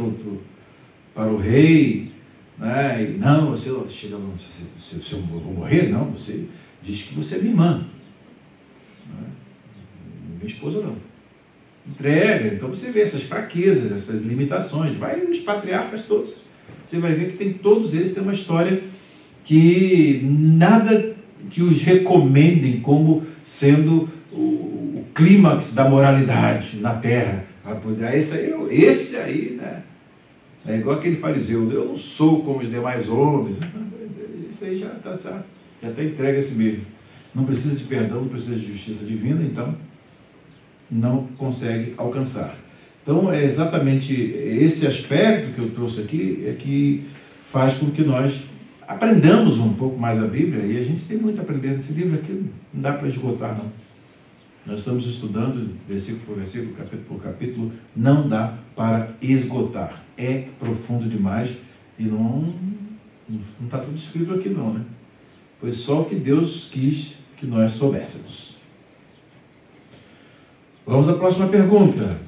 para o rei, né? E não, você chega, se eu vou morrer, não, você diz que você é minha irmã, né? Minha esposa não. Entrega. Então você vê essas fraquezas, essas limitações, vai nos patriarcas todos, você vai ver que todos eles têm uma história que nada que os recomendem como sendo o clímax da moralidade na terra. Esse aí, né? É igual aquele fariseu, eu não sou como os demais homens. Isso aí já está entregue a si mesmo. Não precisa de perdão, não precisa de justiça divina, então não consegue alcançar. Então é exatamente esse aspecto que eu trouxe aqui que faz com que nós aprendamos um pouco mais a Bíblia, e a gente tem muito a aprender nesse livro aqui, não dá para esgotar, não. Nós estamos estudando versículo por versículo, capítulo por capítulo, não dá para esgotar. É profundo demais e não está tudo escrito aqui não, né? Foi só o que Deus quis que nós soubéssemos. Vamos à próxima pergunta.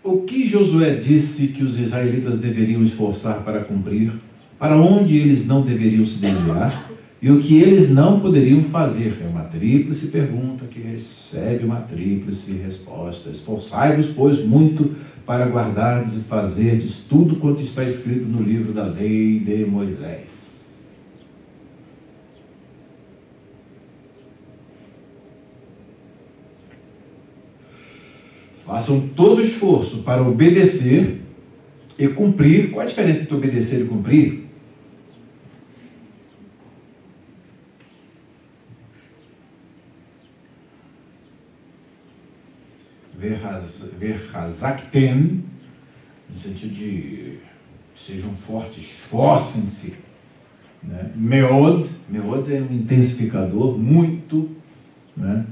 O que Josué disse que os israelitas deveriam esforçar para cumprir, para onde eles não deveriam se desviar, e o que eles não poderiam fazer? É uma tríplice pergunta que recebe uma tríplice resposta. Esforçai-vos, pois, muito para guardardes e fazerdes tudo quanto está escrito no livro da lei de Moisés. Façam todo esforço para obedecer e cumprir. Qual a diferença entre obedecer e cumprir? Verhazakten, no sentido de sejam fortes, esforcem-se. Né? Meod é um intensificador, muito, né?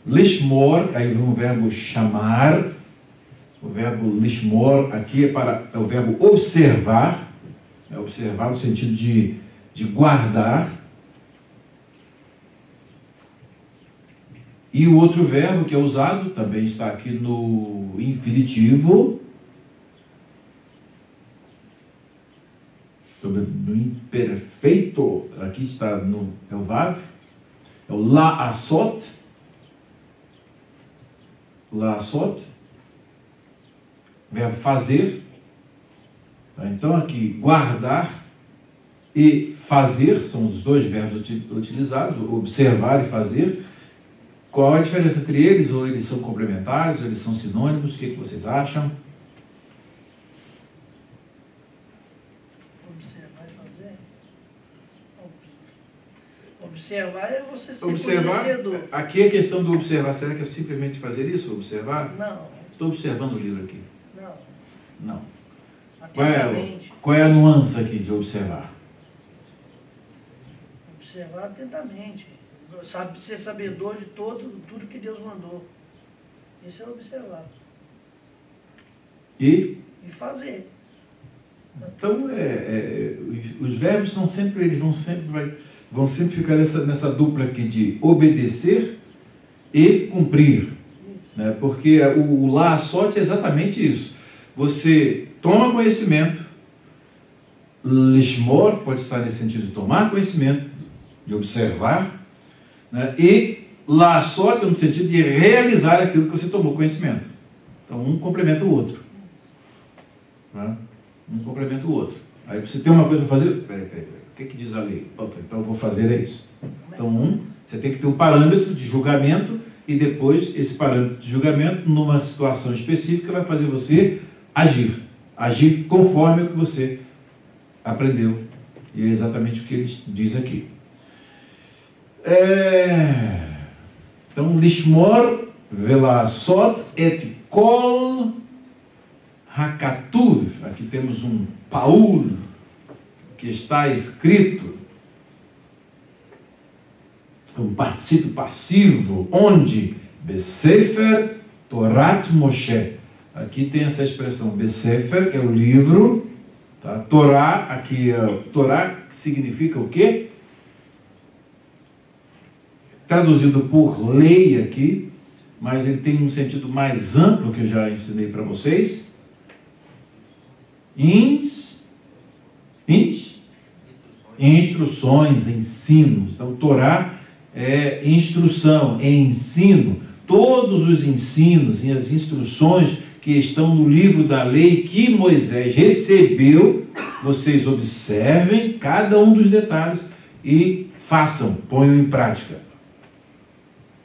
Lishmor, aí vem o verbo chamar. O verbo lishmor aqui é o verbo observar. É observar no sentido de guardar. E o outro verbo que é usado, também está aqui no infinitivo, no imperfeito, aqui está é o vav, é o la'asot, verbo fazer. Então aqui, guardar e fazer, são os dois verbos utilizados, observar e fazer. Qual a diferença entre eles? Ou eles são complementares, ou eles são sinônimos? O que vocês acham? Observar e fazer? Observar é você ser conhecedor. Aqui a questão do observar, será que é simplesmente fazer isso? Observar? Não. Estou observando o livro aqui. Não. Qual é a nuance aqui de observar? Observar atentamente. Sabe, ser sabedor de tudo que Deus mandou. Isso é observar. E fazer. Então, os verbos são sempre, eles vão sempre ficar nessa dupla aqui de obedecer e cumprir. Né? Porque o la'asot é exatamente isso. Você toma conhecimento, lishmor pode estar nesse sentido de tomar conhecimento, de observar, né? E la'asot no sentido de realizar aquilo que você tomou conhecimento. Então, um complementa o outro. Né? Um complementa o outro. Aí você tem uma coisa para fazer, peraí, o que diz a lei? Então eu vou fazer isso. Então, você tem que ter um parâmetro de julgamento e depois esse parâmetro de julgamento, numa situação específica, vai fazer você agir conforme o que você aprendeu. E é exatamente o que ele diz aqui. Então, lishmor vela'asot et kol hakatuv. Aqui temos um paul que está escrito, um particípio passivo, onde Besefer Torat Moshe. Aqui tem essa expressão, Besefer é o livro, tá? Torá, aqui Torá significa o quê? traduzido por lei aqui, mas ele tem um sentido mais amplo que eu já ensinei para vocês. Instruções, ensinos. Então, Torá é instrução, é ensino. Todos os ensinos e as instruções que estão no livro da lei que Moisés recebeu, vocês observem cada um dos detalhes e façam, ponham em prática.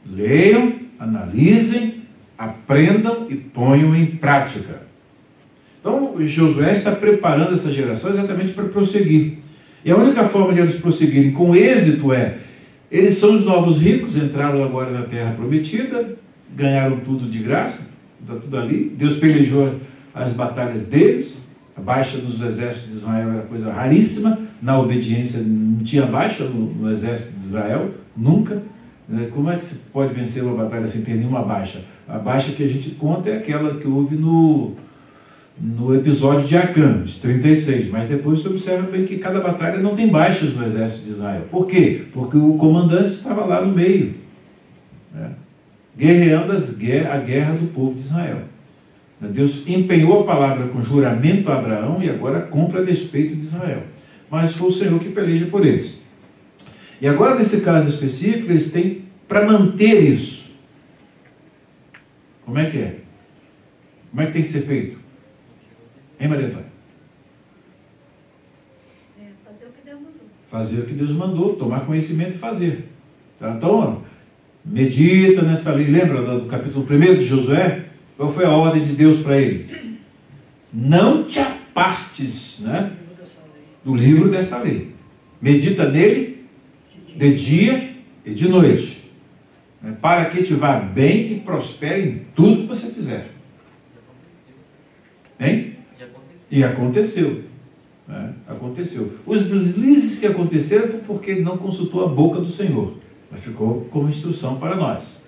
Leiam, analisem, aprendam e ponham em prática. Então, Josué está preparando essa geração exatamente para prosseguir. E a única forma de eles prosseguirem com êxito eles são os novos ricos, entraram agora na terra prometida, ganharam tudo de graça, está tudo ali. Deus pelejou as batalhas deles, a baixa dos exércitos de Israel era coisa raríssima, na obediência não tinha baixa no exército de Israel, nunca. Como é que se pode vencer uma batalha sem ter nenhuma baixa? A baixa que a gente conta é aquela que houve no episódio de Acã, de 36, mas depois você observa bem que cada batalha não tem baixas no exército de Israel. Por quê? Porque o comandante estava lá no meio, guerreando a guerra do povo de Israel. Deus empenhou a palavra com juramento a Abraão e agora compra a despeito de Israel. Mas foi o Senhor que peleja por eles. E agora, nesse caso específico, eles têm para manter isso. Como é que é? Como é que tem que ser feito? Hein, Maria Antônia? Fazer o que Deus mandou. Fazer o que Deus mandou, tomar conhecimento e fazer. Tá? Então, medita nessa lei. Lembra do capítulo 1 de Josué? Qual foi a ordem de Deus para ele? Não te apartes, do livro desta lei. Medita nele de dia e de noite, para que te vá bem e prospere em tudo que você fizer. Hein? E aconteceu. Aconteceu. Os deslizes que aconteceram foi porque ele não consultou a boca do Senhor. Mas ficou como instrução para nós.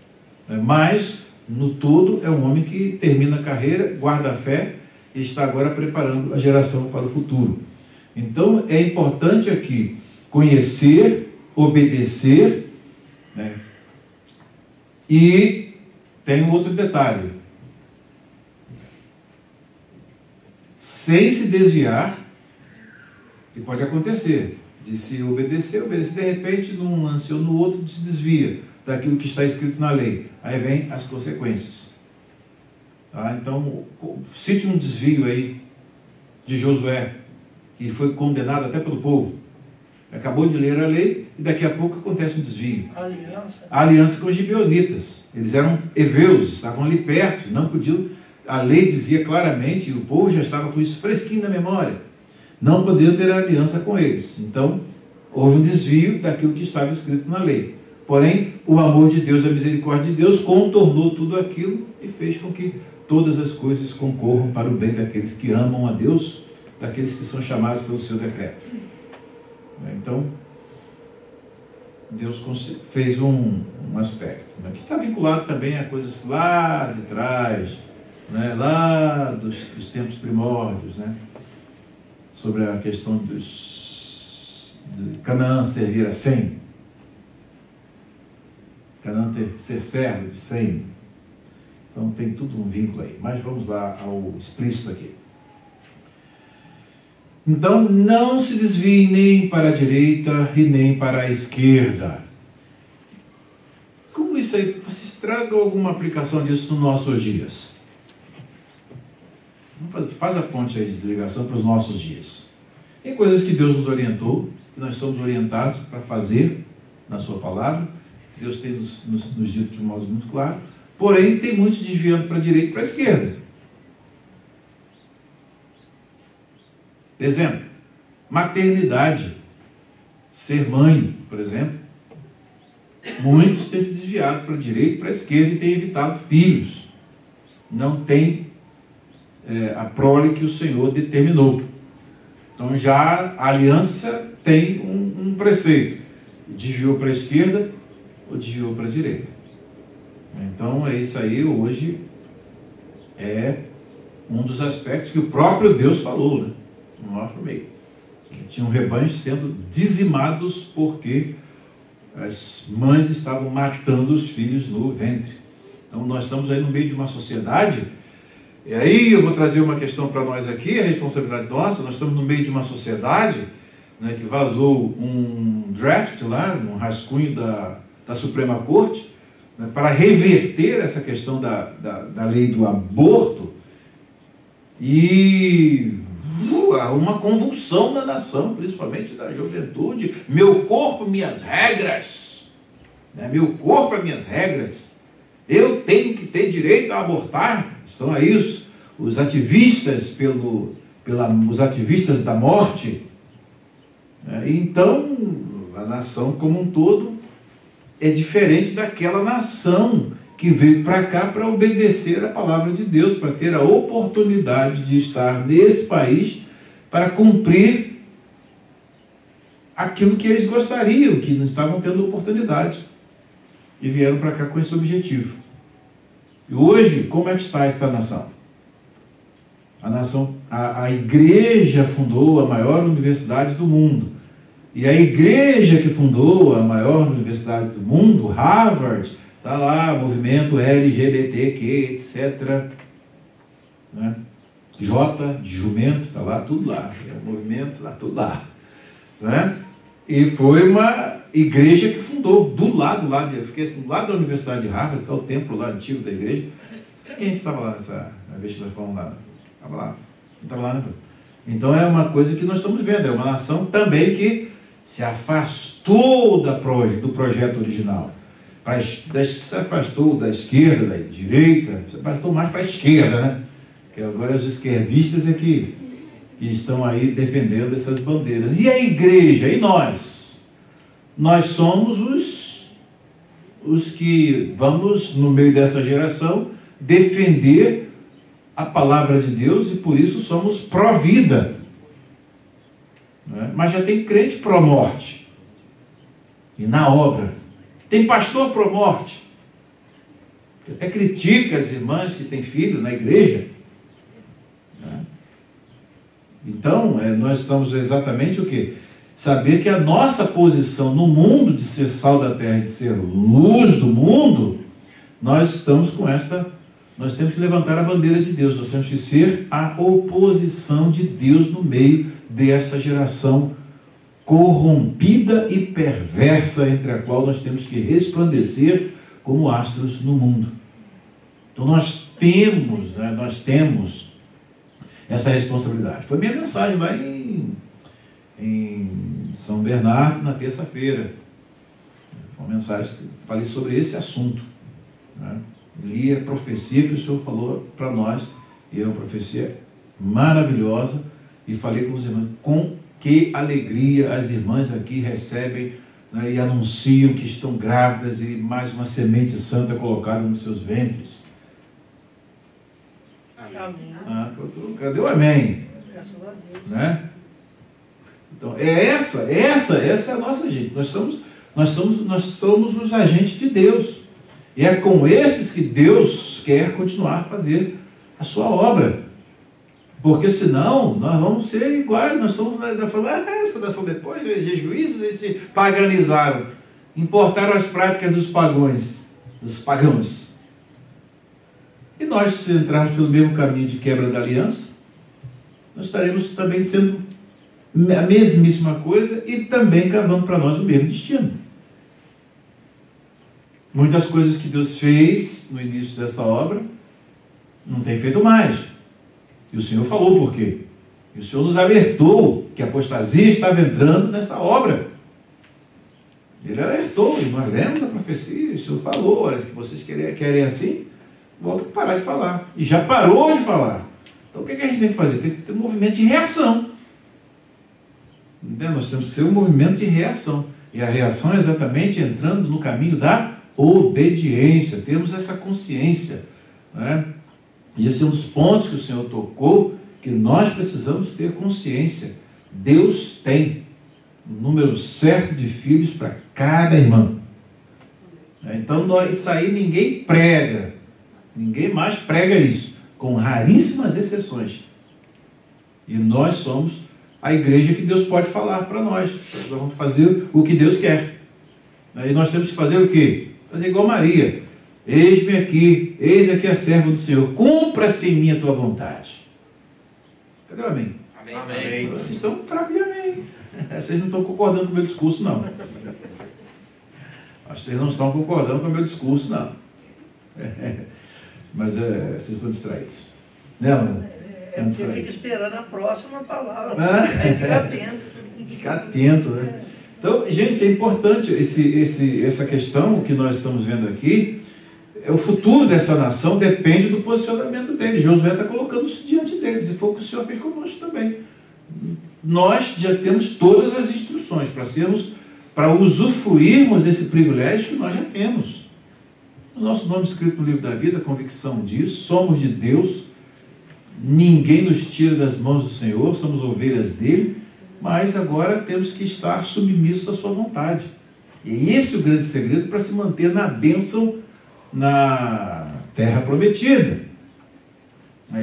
Mas, no todo, é um homem que termina a carreira, guarda a fé e está agora preparando a geração para o futuro. Então, é importante aqui conhecer, obedecer, e tem um outro detalhe. Sem se desviar, que pode acontecer, de se obedecer, de repente, num lance ou no outro, se desvia daquilo que está escrito na lei. Aí vem as consequências. Tá? Então, cite um desvio aí de Josué, que foi condenado até pelo povo. Acabou de ler a lei e daqui a pouco acontece um desvio. A aliança com os gibeonitas. Eles eram heveus, estavam ali perto, não podiam. A lei dizia claramente, e o povo já estava com isso fresquinho na memória, não podiam ter aliança com eles. Então, houve um desvio daquilo que estava escrito na lei. Porém, o amor de Deus, a misericórdia de Deus, contornou tudo aquilo e fez com que todas as coisas concorram para o bem daqueles que amam a Deus, daqueles que são chamados pelo seu decreto. Então, Deus fez um aspecto, que está vinculado também a coisas lá de trás, lá dos tempos primórdios, sobre a questão de Canaã servir a Sem, Canaã ser servo de Sem. Então tem tudo um vínculo aí, mas vamos lá ao explícito aqui. Então não se desvie nem para a direita e nem para a esquerda. Como isso aí? Vocês tragam alguma aplicação disso nos nossos dias? Faz a ponte aí de ligação para os nossos dias. Tem coisas que Deus nos orientou, que nós somos orientados para fazer na sua palavra. Deus tem nos dito de um modo muito claro. Porém, tem muitos desviando para a direita e para a esquerda. Exemplo, maternidade. Ser mãe, por exemplo. Muitos têm se desviado para a direita e para a esquerda e têm evitado filhos. Não tem a prole que o Senhor determinou. Então já a aliança tem um preceito. Desviou para a esquerda ou desviou para a direita. Então é isso aí, hoje é um dos aspectos que o próprio Deus falou, no nosso meio. Que tinham rebanhos sendo dizimados porque as mães estavam matando os filhos no ventre. Então nós estamos aí no meio de uma sociedade, e aí eu vou trazer uma questão para nós aqui, a responsabilidade nossa. Nós estamos no meio de uma sociedade, né, que vazou um draft lá, um rascunho da Suprema Corte, né, para reverter essa questão da lei do aborto, e uma convulsão na nação, principalmente da juventude. Meu corpo, minhas regras, né? Meu corpo, minhas regras. Eu tenho que ter direito a abortar. São aí os ativistas os ativistas da morte. Então, a nação como um todo é diferente daquela nação que veio para cá para obedecer a palavra de Deus, para ter a oportunidade de estar nesse país para cumprir aquilo que eles gostariam, que não estavam tendo oportunidade, e vieram para cá com esse objetivo. E hoje, como é que está esta nação? A igreja fundou a maior universidade do mundo, e a igreja que fundou a maior universidade do mundo, Harvard, está lá, movimento LGBTQ, etc. Né? J de jumento, está lá, tudo lá. É o movimento, está tudo lá. Né? E foi uma igreja que fundou, do lado, eu fiquei assim, do lado da Universidade de Harvard, está o templo lá antigo da igreja. Quem estava lá nessa vez que nós fomos lá? Estava lá. Estava lá, né? Então é uma coisa que nós estamos vendo, é uma nação também que se afastou do projeto original. Se afastou da esquerda, da direita, se afastou mais para a esquerda, né? Que agora os esquerdistas é que estão aí defendendo essas bandeiras. E a igreja? E nós? Nós somos os que vamos, no meio dessa geração, defender a palavra de Deus, e por isso somos pró-vida. Né? Mas já tem crente pró-morte. E na obra tem pastor pró-morte, que até critica as irmãs que têm filho na igreja. Então, nós estamos exatamente o quê? Saber que a nossa posição no mundo, de ser sal da terra, de ser luz do mundo, nós estamos com nós temos que levantar a bandeira de Deus, nós temos que ser a oposição de Deus no meio dessa geração corrompida e perversa, entre a qual nós temos que resplandecer como astros no mundo. Então nós temos essa responsabilidade. Foi minha mensagem lá em São Bernardo, na terça-feira. Foi uma mensagem que eu falei sobre esse assunto. Né? Li a profecia que o Senhor falou para nós, e é uma profecia maravilhosa, e falei com os irmãos, com que alegria as irmãs aqui recebem, né, e anunciam que estão grávidas e mais uma semente santa colocada nos seus ventres. Amém. Cadê o amém? Graças a Deus. Né? Então, essa é a nossa gente. Nós somos os agentes de Deus. E é com esses que Deus quer continuar a fazer a sua obra. Porque senão nós vamos ser iguais. Nós somos essa nação depois, os juízes, eles se paganizaram, importaram as práticas dos pagãos. E nós, se entrarmos pelo mesmo caminho de quebra da aliança, nós estaremos também sendo a mesmíssima coisa e também cavando para nós o mesmo destino. Muitas coisas que Deus fez no início dessa obra, não tem feito mais. E o Senhor falou por quê? E o Senhor nos alertou que a apostasia estava entrando nessa obra. Ele alertou, e nós lemos a profecia, e o Senhor falou, olha, que vocês querem assim, volta a parar de falar. E já parou de falar. Então o que a gente tem que fazer? Tem que ter um movimento de reação. Nós temos que ser um movimento de reação. E a reação é exatamente entrando no caminho da obediência. Temos essa consciência, né? E esse é um dos pontos que o Senhor tocou, que nós precisamos ter consciência. Deus tem um número certo de filhos para cada irmão. Então, isso aí ninguém prega. Ninguém mais prega isso, com raríssimas exceções. E nós somos a igreja que Deus pode falar para nós. Nós vamos fazer o que Deus quer. Aí nós temos que fazer o quê? Fazer igual Maria. Eis-me aqui, eis aqui a serva do Senhor. Cumpra-se em mim a tua vontade. Cadê o amém? Amém. Amém. Vocês estão fracos de amém. Vocês não estão concordando com o meu discurso, não. Acho que vocês não estão concordando com o meu discurso, não. Mas vocês estão distraídos. Né, mano? Você fica esperando a próxima palavra. Ah. Aí fica atento. Ficar atento, né? Então, gente, é importante essa questão que nós estamos vendo aqui. O futuro dessa nação depende do posicionamento deles. Josué está colocando isso diante deles, e foi o que o Senhor fez conosco também. Nós já temos todas as instruções para usufruirmos desse privilégio que nós já temos. O nosso nome escrito no livro da vida, a convicção disso, somos de Deus, ninguém nos tira das mãos do Senhor, somos ovelhas dele, mas agora temos que estar submissos à sua vontade. E esse é o grande segredo para se manter na bênção na terra prometida.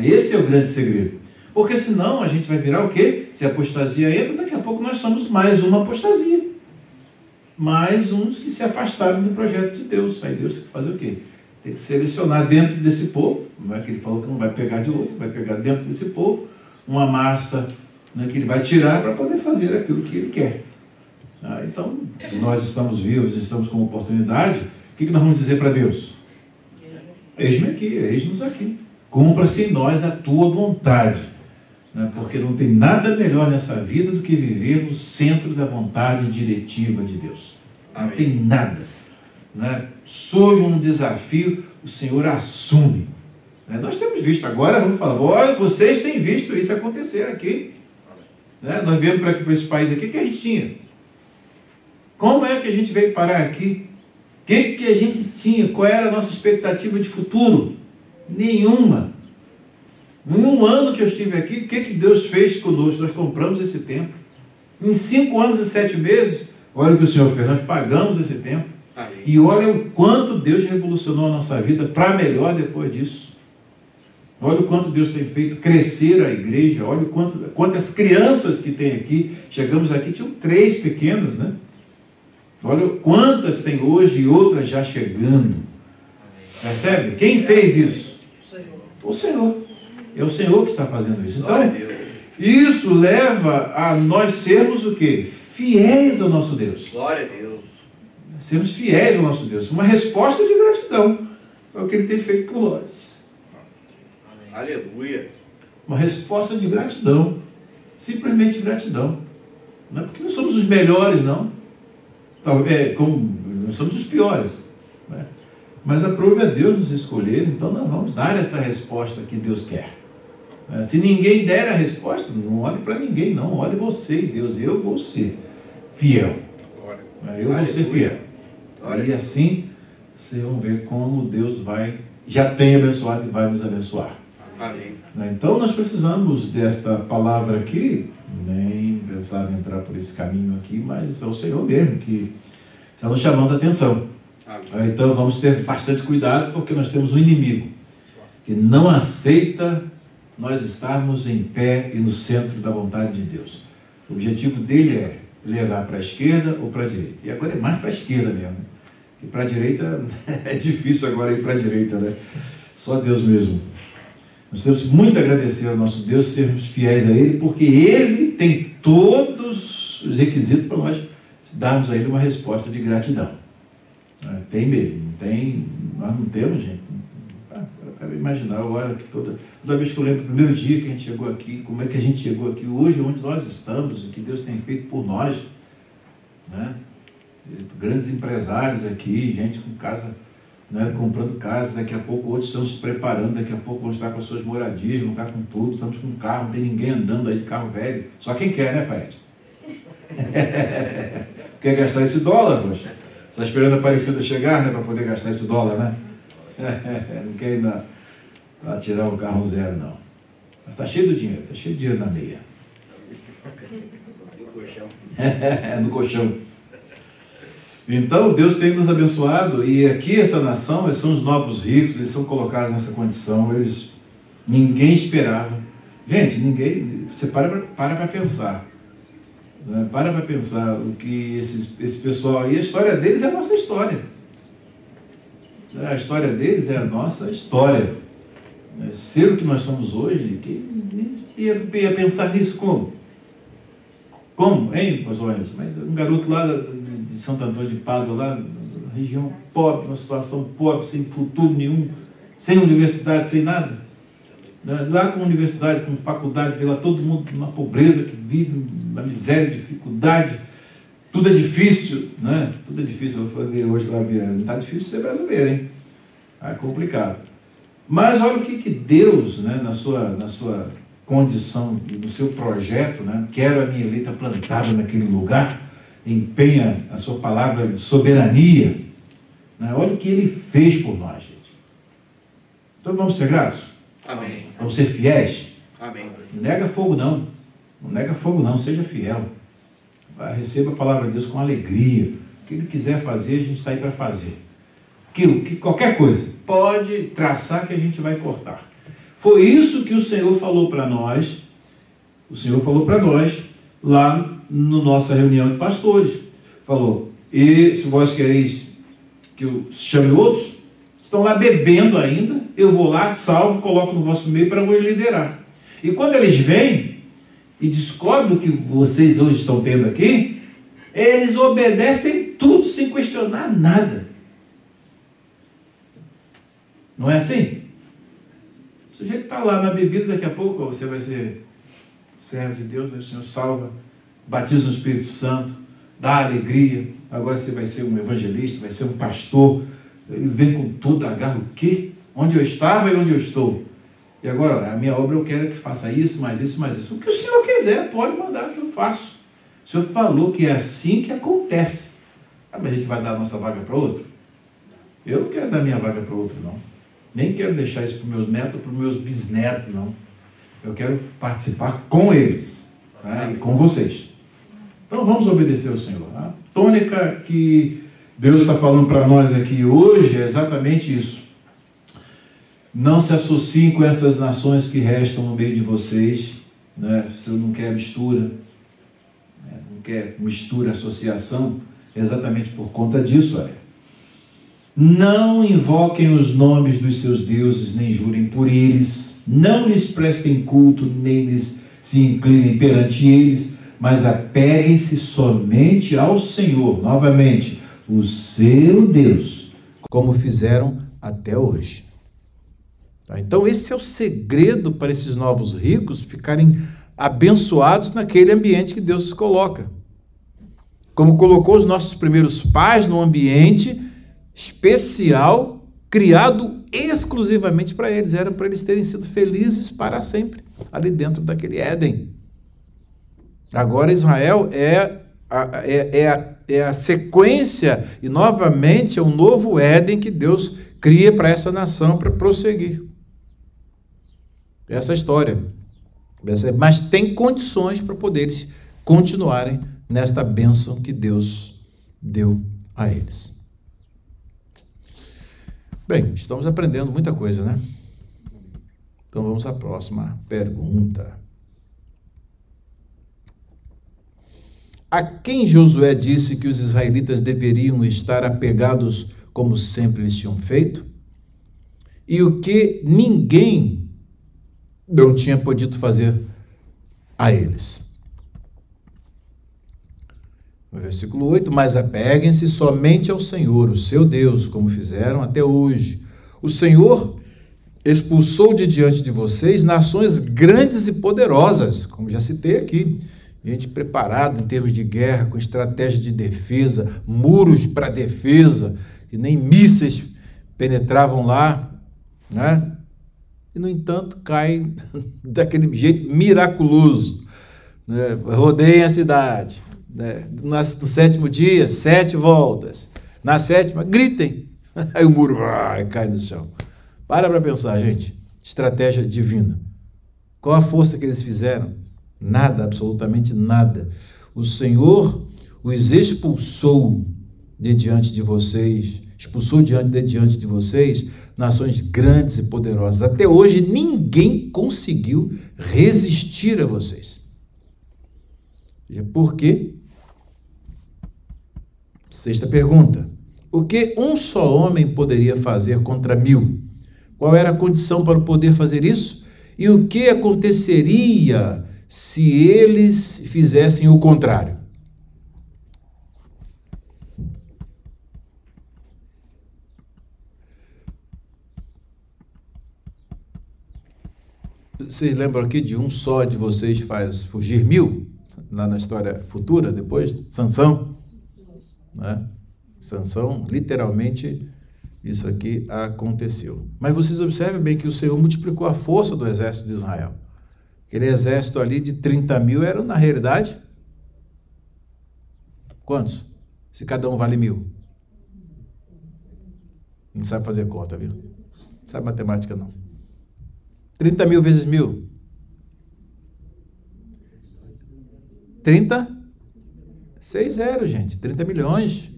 Esse é o grande segredo. Porque senão a gente vai virar o quê? Se a apostasia entra, daqui a pouco nós somos mais uma apostasia. Mais uns que se afastaram do projeto de Deus. Aí Deus tem que fazer o quê? Tem que selecionar dentro desse povo, não é que ele falou que não vai pegar de outro, vai pegar dentro desse povo uma massa, né, que ele vai tirar para poder fazer aquilo que ele quer. Então, se nós estamos vivos, estamos com oportunidade, o que nós vamos dizer para Deus? Eis-me aqui, eis-nos aqui. Cumpra-se em nós a tua vontade. Né? Porque não tem nada melhor nessa vida do que viver no centro da vontade diretiva de Deus. Não tem nada. Né? Surge um desafio, o Senhor assume. Né? Nós temos visto agora, vamos falar, olha, vocês têm visto isso acontecer aqui. Né? Nós viemos para esse país aqui, que a gente tinha. Como é que a gente veio parar aqui? O que a gente tinha? Qual era a nossa expectativa de futuro? Nenhuma. Em um ano que eu estive aqui, o que Deus fez conosco? Nós compramos esse templo. Em 5 anos e 7 meses, olha o que o Senhor fez, nós pagamos esse templo. Amém. E olha o quanto Deus revolucionou a nossa vida para melhor depois disso. Olha o quanto Deus tem feito crescer a igreja, olha quantas crianças que tem aqui. Chegamos aqui, tinham 3 pequenas, né? Olha quantas tem hoje e outras já chegando. Percebe? Quem fez isso? O Senhor. É o Senhor que está fazendo isso. Então, isso leva a nós sermos o quê? Fiéis ao nosso Deus. Glória a Deus. Sermos fiéis ao nosso Deus. Uma resposta de gratidão. É o que Ele tem feito por nós. Aleluia. Uma resposta de gratidão. Simplesmente gratidão. Não é porque nós somos os melhores, não. Nós somos os piores. Né? Mas aprove a Deus nos escolher, então nós vamos dar essa resposta que Deus quer. Se ninguém der a resposta, não olhe para ninguém, não. Olhe você e Deus. Eu vou ser fiel. Eu vou ser fiel. E assim, vocês vão ver como Deus já tem abençoado e vai nos abençoar. Amém. Então nós precisamos desta palavra aqui, nem pensar em entrar por esse caminho aqui, mas é o Senhor mesmo que está nos chamando a atenção. Amém. Então vamos ter bastante cuidado, porque nós temos um inimigo que não aceita nós estarmos em pé e no centro da vontade de Deus. O objetivo dele é levar para a esquerda ou para a direita. E agora é mais para a esquerda mesmo. E para a direita é difícil agora ir para a direita, né? Só Deus mesmo. Nós temos muito a agradecer ao nosso Deus, sermos fiéis a Ele, porque Ele tem todos os requisitos para nós darmos a Ele uma resposta de gratidão. Tem mesmo, nós não temos, gente. Para imaginar agora que toda vez que eu lembro do primeiro dia que a gente chegou aqui, como é que a gente chegou aqui hoje, onde nós estamos, o que Deus tem feito por nós, né? Grandes empresários aqui, gente com casa, né, comprando casa, daqui a pouco outros estão se preparando, daqui a pouco vão estar com as suas moradias, vão estar com tudo, estamos com carro, não tem ninguém andando aí de carro velho, só quem quer, né, Faed? Quer gastar esse dólar, poxa? Está esperando a Aparecida chegar, né, para poder gastar esse dólar, né? Não quer ir para tirar o carro zero, não. Mas está cheio do dinheiro, está cheio de dinheiro na meia. No colchão. No colchão. Então, Deus tem nos abençoado, e aqui essa nação, eles são os novos ricos, eles são colocados nessa condição, ninguém esperava. Gente, você para pensar. Né? Para pensar o que esse pessoal aí, a história deles é a nossa história. A história deles é a nossa história. Ser o que nós somos hoje, quem ia pensar nisso como? Como, hein, pastor? Mas um garoto lá de Santo Antônio de Pádua, lá na região pobre, uma situação pobre, sem futuro nenhum, sem universidade, sem nada. Lá com universidade, com faculdade, vê lá todo mundo numa pobreza, que vive na miséria, dificuldade, tudo é difícil, né? Tudo é difícil. Eu vou fazer hoje lá, não está difícil ser brasileiro, hein? É complicado. Mas olha o que Deus, né, na sua condição, no seu projeto, né, quero a minha eleita plantada naquele lugar, empenha a sua palavra de soberania, né? Olha o que Ele fez por nós, gente. Então vamos ser gratos? Amém. Vamos ser fiéis? Amém. Não nega fogo não, seja fiel. Receba a palavra de Deus com alegria. O que Ele quiser fazer, a gente está aí para fazer. Qualquer coisa, pode traçar que a gente vai cortar. Foi isso que o Senhor falou para nós. O Senhor falou para nós lá na nossa reunião de pastores. Falou, e se vós quereis que eu chame outros, estão lá bebendo ainda, eu vou lá, salvo, coloco no vosso meio para vos liderar. E quando eles vêm e descobrem o que vocês hoje estão tendo aqui, eles obedecem tudo sem questionar nada. Não é assim? O sujeito está lá na bebida, daqui a pouco você vai ser servo de Deus, aí o Senhor salva, batiza no Espírito Santo, dá alegria, agora você vai ser um evangelista, vai ser um pastor. Ele vem com tudo, agarra o quê? Onde eu estava e onde eu estou. E agora, a minha obra eu quero que faça isso, mais isso, mais isso. O que o Senhor quiser, pode mandar que eu faço. O Senhor falou que é assim que acontece. Mas a gente vai dar a nossa vaga para outro? Eu não quero dar minha vaga para outro, não. Nem quero deixar isso para os meus netos, para os meus bisnetos, não. Eu quero participar com eles, né? E com vocês. Então vamos obedecer ao Senhor. A tônica que Deus está falando para nós aqui hoje é exatamente isso. Não se associem com essas nações que restam no meio de vocês, né? Se eu não quer mistura, né? Não quer mistura, associação, exatamente por conta disso, olha. Não invoquem os nomes dos seus deuses, nem jurem por eles, não lhes prestem culto, nem lhes se inclinem perante eles, mas apeguem-se somente ao Senhor, novamente, o seu Deus, como fizeram até hoje. Então esse é o segredo para esses novos ricos ficarem abençoados naquele ambiente que Deus os coloca. Como colocou os nossos primeiros pais num ambiente especial, criado exclusivamente para eles. Era para eles terem sido felizes para sempre, ali dentro daquele Éden. Agora Israel é a sequência, e novamente é um novo Éden que Deus cria para essa nação, para prosseguir essa história. Mas tem condições para poderes continuarem nesta bênção que Deus deu a eles. Bem, estamos aprendendo muita coisa, né? Então vamos à próxima pergunta. A quem Josué disse que os israelitas deveriam estar apegados como sempre eles tinham feito? E o que ninguém não tinha podido fazer a eles? No versículo 8, mas apeguem-se somente ao Senhor, o seu Deus, como fizeram até hoje. O Senhor expulsou de diante de vocês nações grandes e poderosas, como já citei aqui. Gente preparada em termos de guerra, com estratégia de defesa, muros para defesa, que nem mísseis penetravam lá, né? E, no entanto, caem daquele jeito miraculoso, né? Rodeiem a cidade. No 7º dia, 7 voltas. Na 7ª, gritem. Aí o muro cai no chão. Para pensar, gente. Estratégia divina. Qual a força que eles fizeram? Nada, absolutamente nada. O Senhor os expulsou de diante de vocês, diante de vocês nações grandes e poderosas. Até hoje ninguém conseguiu resistir a vocês. Por quê? Sexta pergunta. O que um só homem poderia fazer contra 1000? Qual era a condição para poder fazer isso? E o que aconteceria se eles fizessem o contrário? Vocês lembram aqui de um só de vocês faz fugir 1000? Lá na história futura, depois? Sansão. Né? Sansão, literalmente, isso aqui aconteceu. Mas vocês observem bem que o Senhor multiplicou a força do exército de Israel. Aquele exército ali de 30.000 era, na realidade, quantos? Se cada um vale 1000. Não sabe fazer conta, viu? Não sabe matemática, não. 30.000 vezes 1000. 6 zeros, gente. 30 milhões.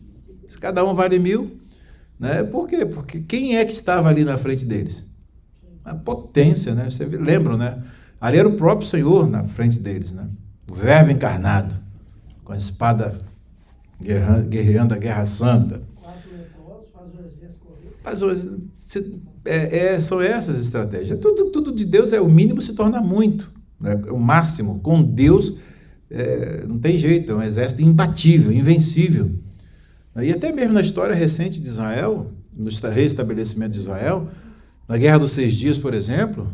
Se cada um vale 1000, né? Por quê? Porque quem é que estava ali na frente deles? A potência, né? Vocês lembram, né? Ali era o próprio Senhor na frente deles, né? O Verbo encarnado, com a espada guerreando a guerra santa. São essas estratégias. Tudo de Deus o mínimo se torna muito, né? O máximo. Com Deus não tem jeito, é um exército imbatível, invencível. E até mesmo na história recente de Israel, no reestabelecimento de Israel, na Guerra dos 6 Dias, por exemplo,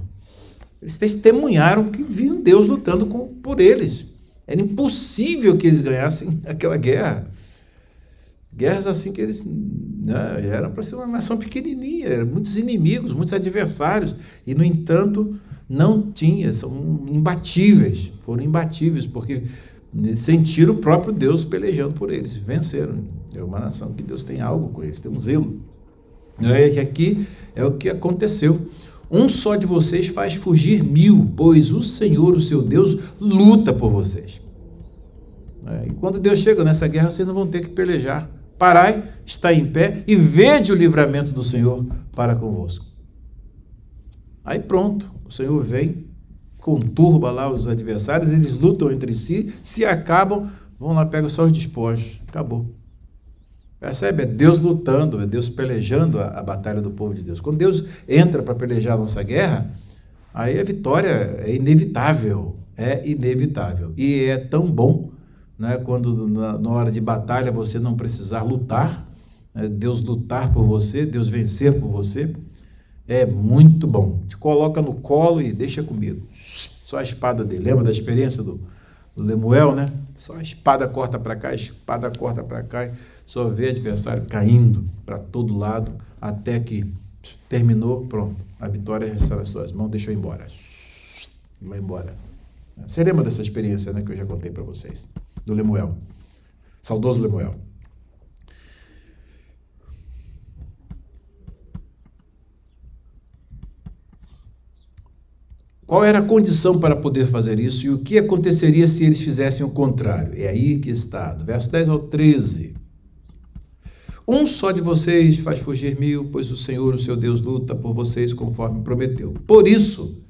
eles testemunharam que viam Deus lutando por eles. Era impossível que eles ganhassem aquela guerra. Guerras assim que eles eram para ser uma nação pequenininha, eram muitos inimigos, muitos adversários, e, no entanto, não tinha, são imbatíveis, foram imbatíveis, porque sentiram o próprio Deus pelejando por eles, venceram. É uma nação que Deus tem algo com eles, tem um zelo. E aqui é o que aconteceu. Um só de vocês faz fugir 1000, pois o Senhor, o seu Deus, luta por vocês. E quando Deus chega nessa guerra, vocês não vão ter que pelejar. Parai, está em pé e vede o livramento do Senhor para convosco. Aí pronto, o Senhor vem, conturba lá os adversários, eles lutam entre si, se acabam, vão lá, pegam só os despojos, acabou. Percebe? É Deus lutando, é Deus pelejando a batalha do povo de Deus. Quando Deus entra para pelejar a nossa guerra, aí a vitória é inevitável, E é tão bom, né, quando na hora de batalha você não precisar lutar, né, Deus lutar por você, Deus vencer por você, é muito bom. Te coloca no colo e deixa comigo. Só a espada dele. Lembra da experiência do Lemuel, né? Só a espada corta para cá, a espada corta para cá, só vê adversário caindo para todo lado, até que terminou, pronto. A vitória está nas suas mãos, deixa eu ir embora. Vai embora. Você lembra dessa experiência, né, que eu já contei para vocês? Do Lemuel. Saudoso Lemuel. Qual era a condição para poder fazer isso e o que aconteceria se eles fizessem o contrário? É aí que está, do verso 10 ao 13. Um só de vocês faz fugir 1000, pois o Senhor, o seu Deus, luta por vocês conforme prometeu. Por isso,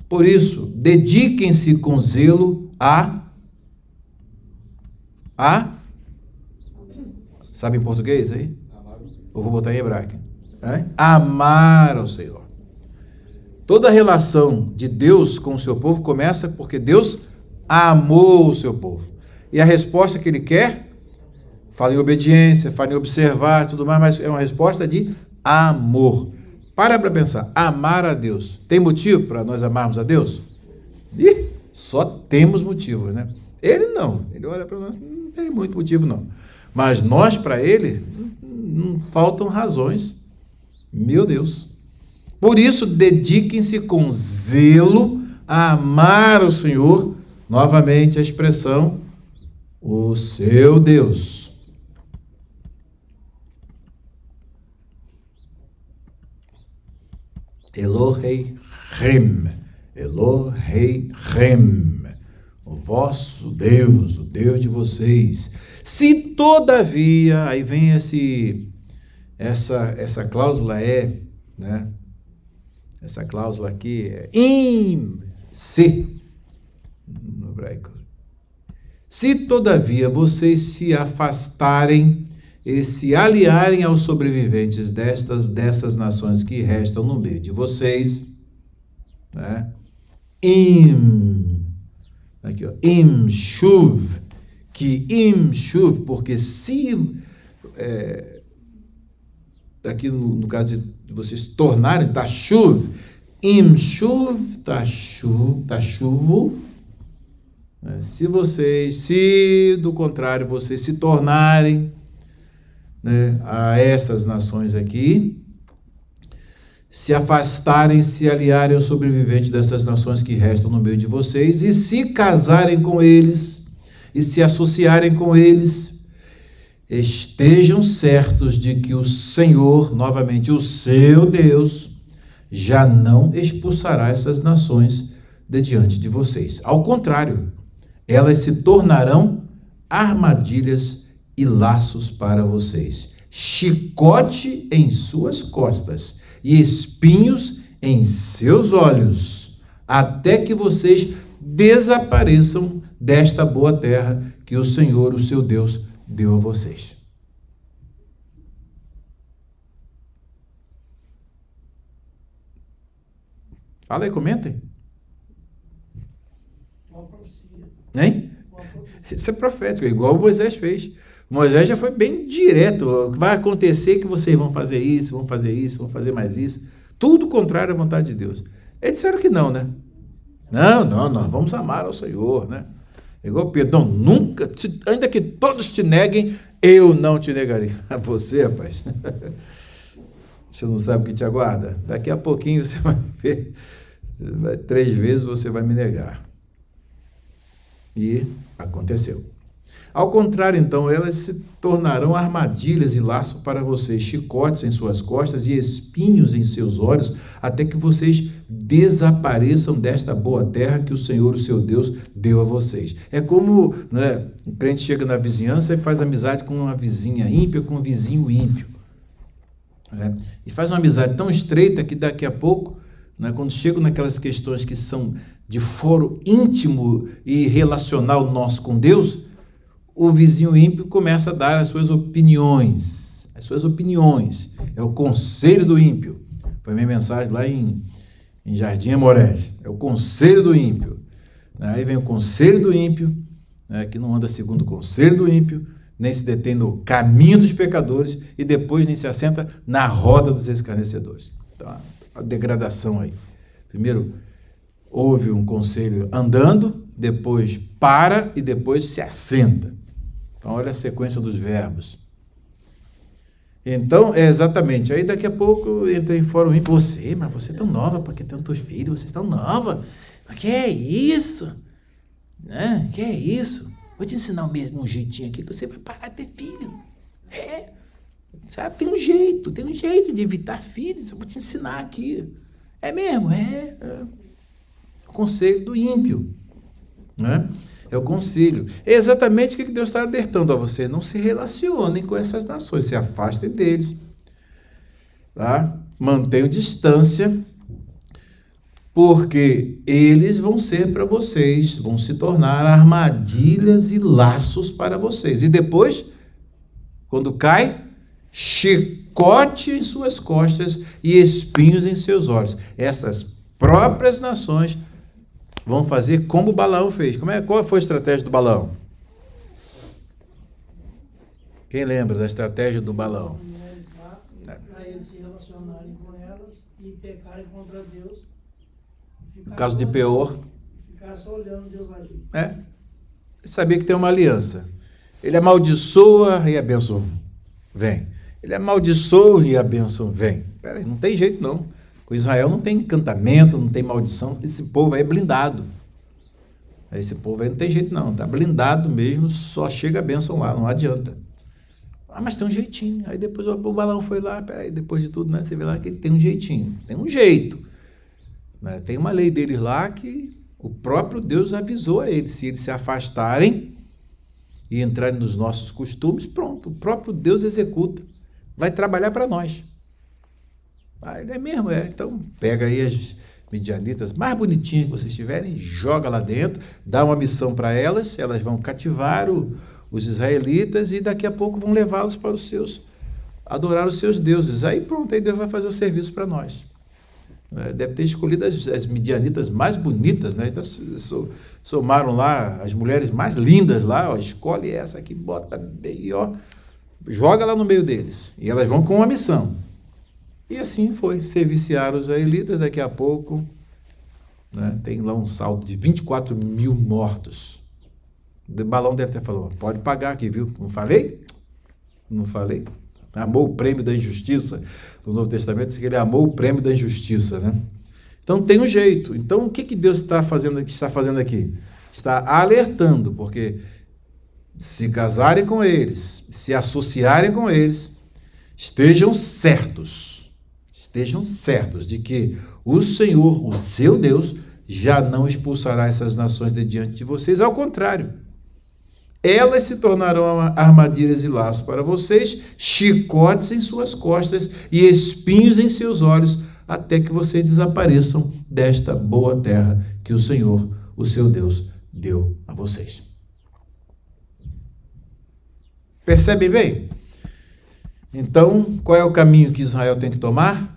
por isso, dediquem-se com zelo sabe em português aí? Ou vou botar em hebraico? Amar ao Senhor. Toda a relação de Deus com o seu povo começa porque Deus amou o seu povo. E a resposta que ele quer, fala em obediência, fala em observar, tudo mais, mas é uma resposta de amor. Para pensar, amar a Deus. Tem motivo para nós amarmos a Deus? Só temos motivo, né? Ele não. Ele olha para nós, não tem muito motivo, não. Mas nós, para ele, não faltam razões. Meu Deus. Por isso, dediquem-se com zelo a amar o Senhor. Novamente a expressão, o seu Deus. Elohim, o vosso Deus, o Deus de vocês. Se todavia, aí vem essa cláusula né? Essa cláusula aqui é Se, no hebraico, se todavia vocês se afastarem e se aliarem aos sobreviventes dessas nações que restam no meio de vocês, né? Aqui, ó, imshuv, que imshuv, porque se, aqui no caso de vocês tornarem, tashuv, imshuv, tashuvo, né? Se do contrário vocês se tornarem, né, a essas nações aqui, se afastarem, se aliarem aos sobreviventes dessas nações que restam no meio de vocês, e se casarem com eles, e se associarem com eles, estejam certos de que o Senhor, novamente o seu Deus, já não expulsará essas nações de diante de vocês. Ao contrário, elas se tornarão armadilhas e laços para vocês, chicote em suas costas e espinhos em seus olhos, até que vocês desapareçam desta boa terra que o Senhor, o seu Deus, deu a vocês. Fala aí, comentem. Uma profecia. Hein? Isso é profético, igual Moisés fez. Moisés já foi bem direto. Vai acontecer que vocês vão fazer isso, vão fazer isso, vão fazer mais isso. Tudo contrário à vontade de Deus. Eles disseram que não, né? Não, nós vamos amar ao Senhor, né? Igual Pedro, não, nunca, ainda que todos te neguem, eu não te negarei. A você, rapaz. Você não sabe o que te aguarda? Daqui a pouquinho você vai ver, 3 vezes você vai me negar. E aconteceu. Ao contrário, então, elas se tornarão armadilhas e laços para vocês, chicotes em suas costas e espinhos em seus olhos, até que vocês desapareçam desta boa terra que o Senhor, o seu Deus, deu a vocês. É como, né, o crente chega na vizinhança e faz amizade com uma vizinha ímpia, com um vizinho ímpio. Né? E faz uma amizade tão estreita que daqui a pouco, né, quando chegam naquelas questões que são de foro íntimo e relacional nosso com Deus, o vizinho ímpio começa a dar as suas opiniões. É o conselho do ímpio. Foi minha mensagem lá em Jardim Amorés. É o conselho do ímpio. Aí vem o conselho do ímpio, né, que não anda segundo o conselho do ímpio, nem se detém no caminho dos pecadores e depois nem se assenta na roda dos escarnecedores. Então, a degradação aí. Primeiro, houve um conselho andando, depois para e depois se assenta. Então, olha a sequência dos verbos. Então, é exatamente. Aí, daqui a pouco, entra em fórum ímpio. Mas você é tão nova, porque tantos filhos, você é tão nova. Mas que é isso? Né? Que é isso? Vou te ensinar um jeitinho aqui que você vai parar de ter filho. Sabe? Tem um jeito de evitar filhos. Eu vou te ensinar aqui. É mesmo? O conselho do ímpio. Né? É o conselho. É exatamente o que Deus está alertando a você. Não se relacionem com essas nações, se afastem deles. Tá? Mantenham distância, porque eles vão ser para vocês, vão se tornar armadilhas e laços para vocês. E depois, quando cai, chicote em suas costas e espinhos em seus olhos. Essas próprias nações vão fazer como o Balaão fez. Qual foi a estratégia do Balaão? Quem lembra da estratégia do Balaão? Para eles se relacionarem com elas e pecarem contra Deus. No caso de Peor. Ficar só olhando Deus agir. Ele sabia que tem uma aliança. Ele amaldiçoa e a bênção vem. Ele amaldiçoa e a bênção vem. Peraí, não tem jeito não. Com Israel não tem encantamento, não tem maldição. Esse povo aí é blindado. Esse povo aí não tem jeito não. Está blindado mesmo, só chega a bênção lá, não adianta. Mas tem um jeitinho. Aí depois o Balaão foi lá, peraí, depois de tudo, né, você vê lá que ele tem um jeitinho. Tem um jeito. Né? Tem uma lei deles lá que o próprio Deus avisou a eles. Se eles se afastarem e entrarem nos nossos costumes, pronto, o próprio Deus executa. Vai trabalhar para nós. Ele é mesmo, Então, pega aí midianitas mais bonitinhas que vocês tiverem, joga lá dentro, dá uma missão para elas, elas vão cativar os israelitas e daqui a pouco vão levá-los para os seus, adorar os seus deuses. Aí pronto, aí Deus vai fazer o serviço para nós. Deve ter escolhido as midianitas mais bonitas, né? Então, somaram lá as mulheres mais lindas lá, ó, escolhe essa aqui, bota bem, ó, joga lá no meio deles. E elas vão com uma missão. E assim foi, serviciaram os israelitas, daqui a pouco, né, tem lá um saldo de 24 mil mortos. O Balão deve ter falado, pode pagar aqui, viu? Não falei? Não falei? Amou o prêmio da injustiça. No Novo Testamento diz que ele amou o prêmio da injustiça, né? Então tem um jeito. Então o que Deus está fazendo aqui? Está alertando, porque se casarem com eles, se associarem com eles, estejam certos de que o Senhor, o seu Deus, já não expulsará essas nações de diante de vocês, ao contrário. Elas se tornarão armadilhas e laços para vocês, chicotes em suas costas e espinhos em seus olhos, até que vocês desapareçam desta boa terra que o Senhor, o seu Deus, deu a vocês. Percebem bem? Então, qual é o caminho que Israel tem que tomar?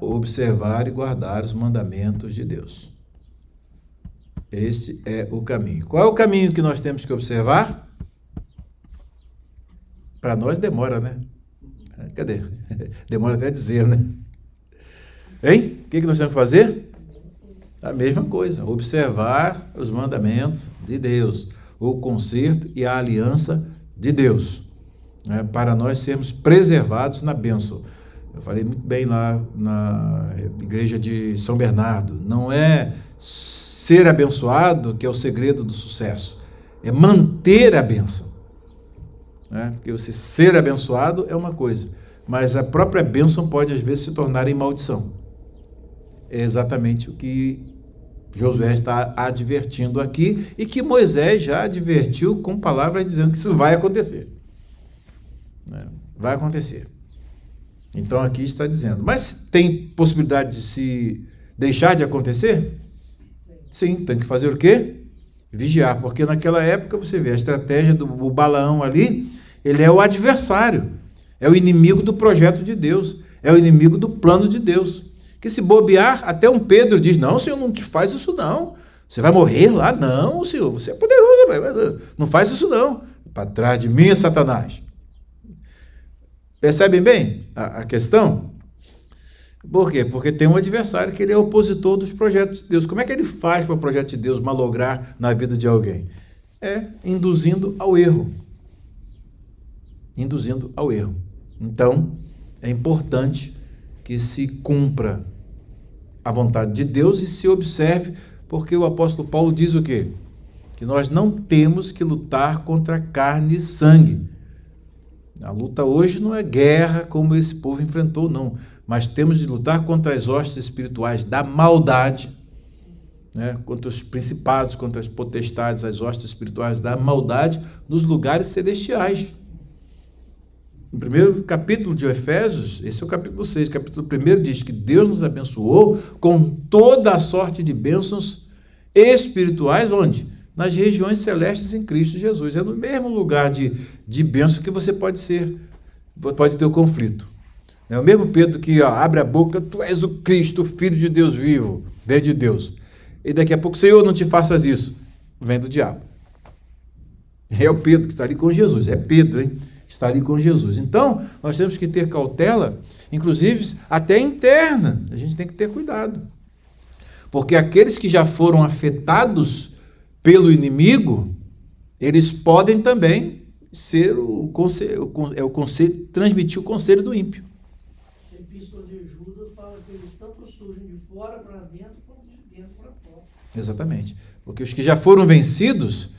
Observar e guardar os mandamentos de Deus. Esse é o caminho. Qual é o caminho que nós temos que observar? Para nós demora, né? Cadê? Demora até dizer, né? Hein? O que nós temos que fazer? A mesma coisa. Observar os mandamentos de Deus. O concerto e a aliança de Deus. Né? Para nós sermos preservados na bênção. Eu falei muito bem lá na igreja de São Bernardo. Não é ser abençoado que é o segredo do sucesso. É manter a bênção. Né? Porque você ser abençoado é uma coisa, mas a própria bênção pode às vezes se tornar em maldição. É exatamente o que Josué está advertindo aqui e que Moisés já advertiu com palavras dizendo que isso vai acontecer. Né? Vai acontecer. Então aqui está dizendo, mas tem possibilidade de se deixar de acontecer? Sim, tem que fazer o quê? Vigiar, porque naquela época você vê a estratégia do Balaão ali, ele é o adversário, é o inimigo do projeto de Deus, é o inimigo do plano de Deus, que se bobear, até um Pedro diz, não, Senhor, não te faz isso não, você vai morrer lá? Não, Senhor, você é poderoso, não faz isso não, para trás de mim, Satanás. Percebem bem a questão? Por quê? Porque tem um adversário que ele é opositor dos projetos de Deus. Como é que ele faz para o projeto de Deus malograr na vida de alguém? É induzindo ao erro. Induzindo ao erro. Então, é importante que se cumpra a vontade de Deus e se observe, porque o apóstolo Paulo diz o quê? Que nós não temos que lutar contra carne e sangue. A luta hoje não é guerra como esse povo enfrentou, não. Mas temos de lutar contra as hostes espirituais da maldade, né? Contra os principados, contra as potestades, as hostes espirituais da maldade nos lugares celestiais. No primeiro capítulo de Efésios, esse é o capítulo 6, capítulo 1 diz que Deus nos abençoou com toda a sorte de bênçãos espirituais, onde? Nas regiões celestes em Cristo Jesus. É no mesmo lugar de bênção que você pode ter o conflito. É o mesmo Pedro que abre a boca, tu és o Cristo, Filho de Deus vivo, vem de Deus. E daqui a pouco, Senhor, não te faças isso. Vem do diabo. É o Pedro que está ali com Jesus. É Pedro, hein? Está ali com Jesus. Então, nós temos que ter cautela, inclusive até interna. A gente tem que ter cuidado. Porque aqueles que já foram afetados pelo inimigo, eles podem também ser transmitir o conselho do ímpio. A epístola de Judas fala que eles tanto surgem de fora para dentro, quanto de dentro para fora. Exatamente. Porque os que já foram vencidos,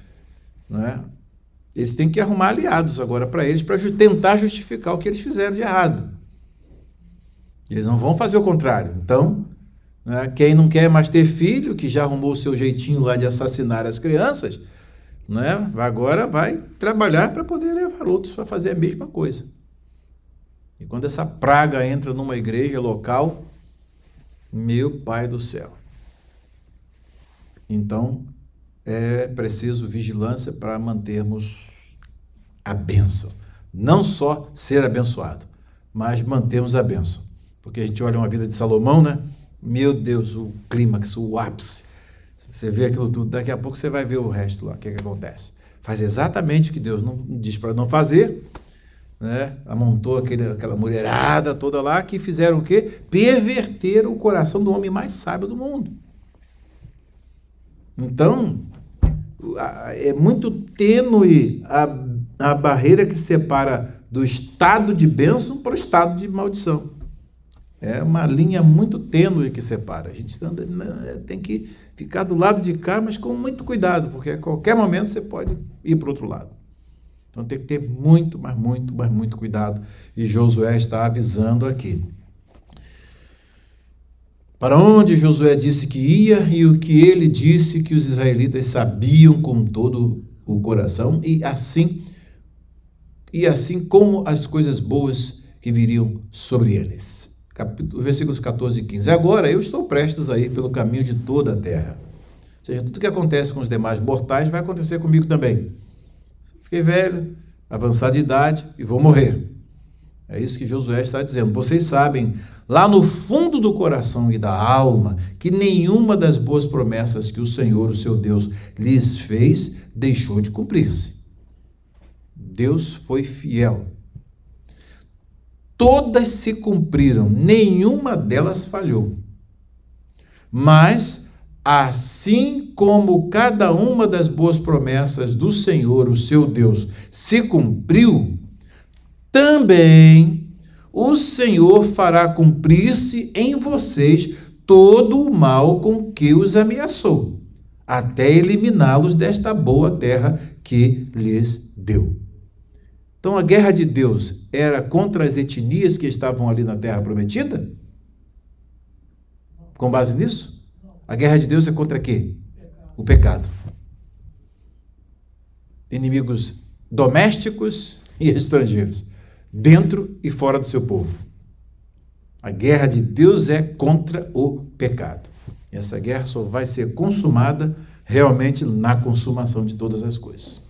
né, eles têm que arrumar aliados agora para eles, para tentar justificar o que eles fizeram de errado. Eles não vão fazer o contrário. Então, né, quem não quer mais ter filho, que já arrumou o seu jeitinho lá de assassinar as crianças, né, agora vai trabalhar para poder levar outros para fazer a mesma coisa. E quando essa praga entra numa igreja local, meu Pai do céu. Então, é preciso vigilância para mantermos a bênção. Não só ser abençoado, mas mantermos a bênção. Porque a gente olha uma vida de Salomão, né? Meu Deus, o clímax, o ápice. Você vê aquilo tudo, daqui a pouco você vai ver o resto lá, o que acontece. Faz exatamente o que Deus não diz para não fazer, né? Amontou aquela mulherada toda lá, que fizeram o quê? Perverter o coração do homem mais sábio do mundo. Então, é muito tênue a barreira que separa do estado de bênção para o estado de maldição. É uma linha muito tênue que separa. A gente tem que ficar do lado de cá, mas com muito cuidado, porque a qualquer momento você pode ir para o outro lado. Então tem que ter muito, mas muito cuidado. E Josué está avisando aqui. Para onde Josué disse que ia e o que ele disse que os israelitas sabiam com todo o coração, e assim como as coisas boas que viriam sobre eles. Versículos 14 e 15. Agora eu estou prestes a ir pelo caminho de toda a terra. Ou seja, tudo que acontece com os demais mortais vai acontecer comigo também. Fiquei velho, avançado de idade e vou morrer. É isso que Josué está dizendo. Vocês sabem, lá no fundo do coração e da alma, que nenhuma das boas promessas que o Senhor, o seu Deus, lhes fez, deixou de cumprir-se. Deus foi fiel. Todas se cumpriram, nenhuma delas falhou. Mas, assim como cada uma das boas promessas do Senhor, o seu Deus, se cumpriu, também o Senhor fará cumprir-se em vocês todo o mal com que os ameaçou, até eliminá-los desta boa terra que lhes deu. Então, a guerra de Deus era contra as etnias que estavam ali na terra prometida? Com base nisso? A guerra de Deus é contra quê? O pecado. Inimigos domésticos e estrangeiros, dentro e fora do seu povo. A guerra de Deus é contra o pecado. E essa guerra só vai ser consumada realmente na consumação de todas as coisas.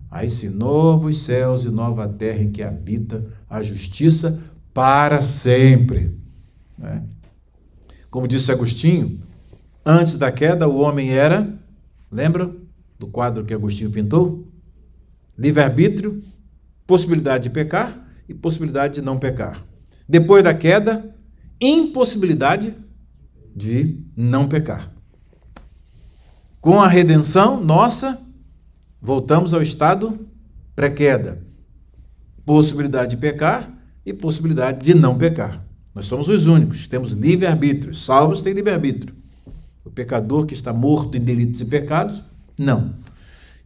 Aí sim, novos céus e nova terra em que habita a justiça para sempre. Né? Como disse Agostinho, antes da queda o homem era, lembra do quadro que Agostinho pintou? Livre-arbítrio, possibilidade de pecar e possibilidade de não pecar. Depois da queda, impossibilidade de não pecar. Com a redenção nossa, voltamos ao estado pré-queda. Possibilidade de pecar e possibilidade de não pecar. Nós somos os únicos, temos livre-arbítrio. Salvos têm livre-arbítrio. O pecador que está morto em delitos e pecados, não.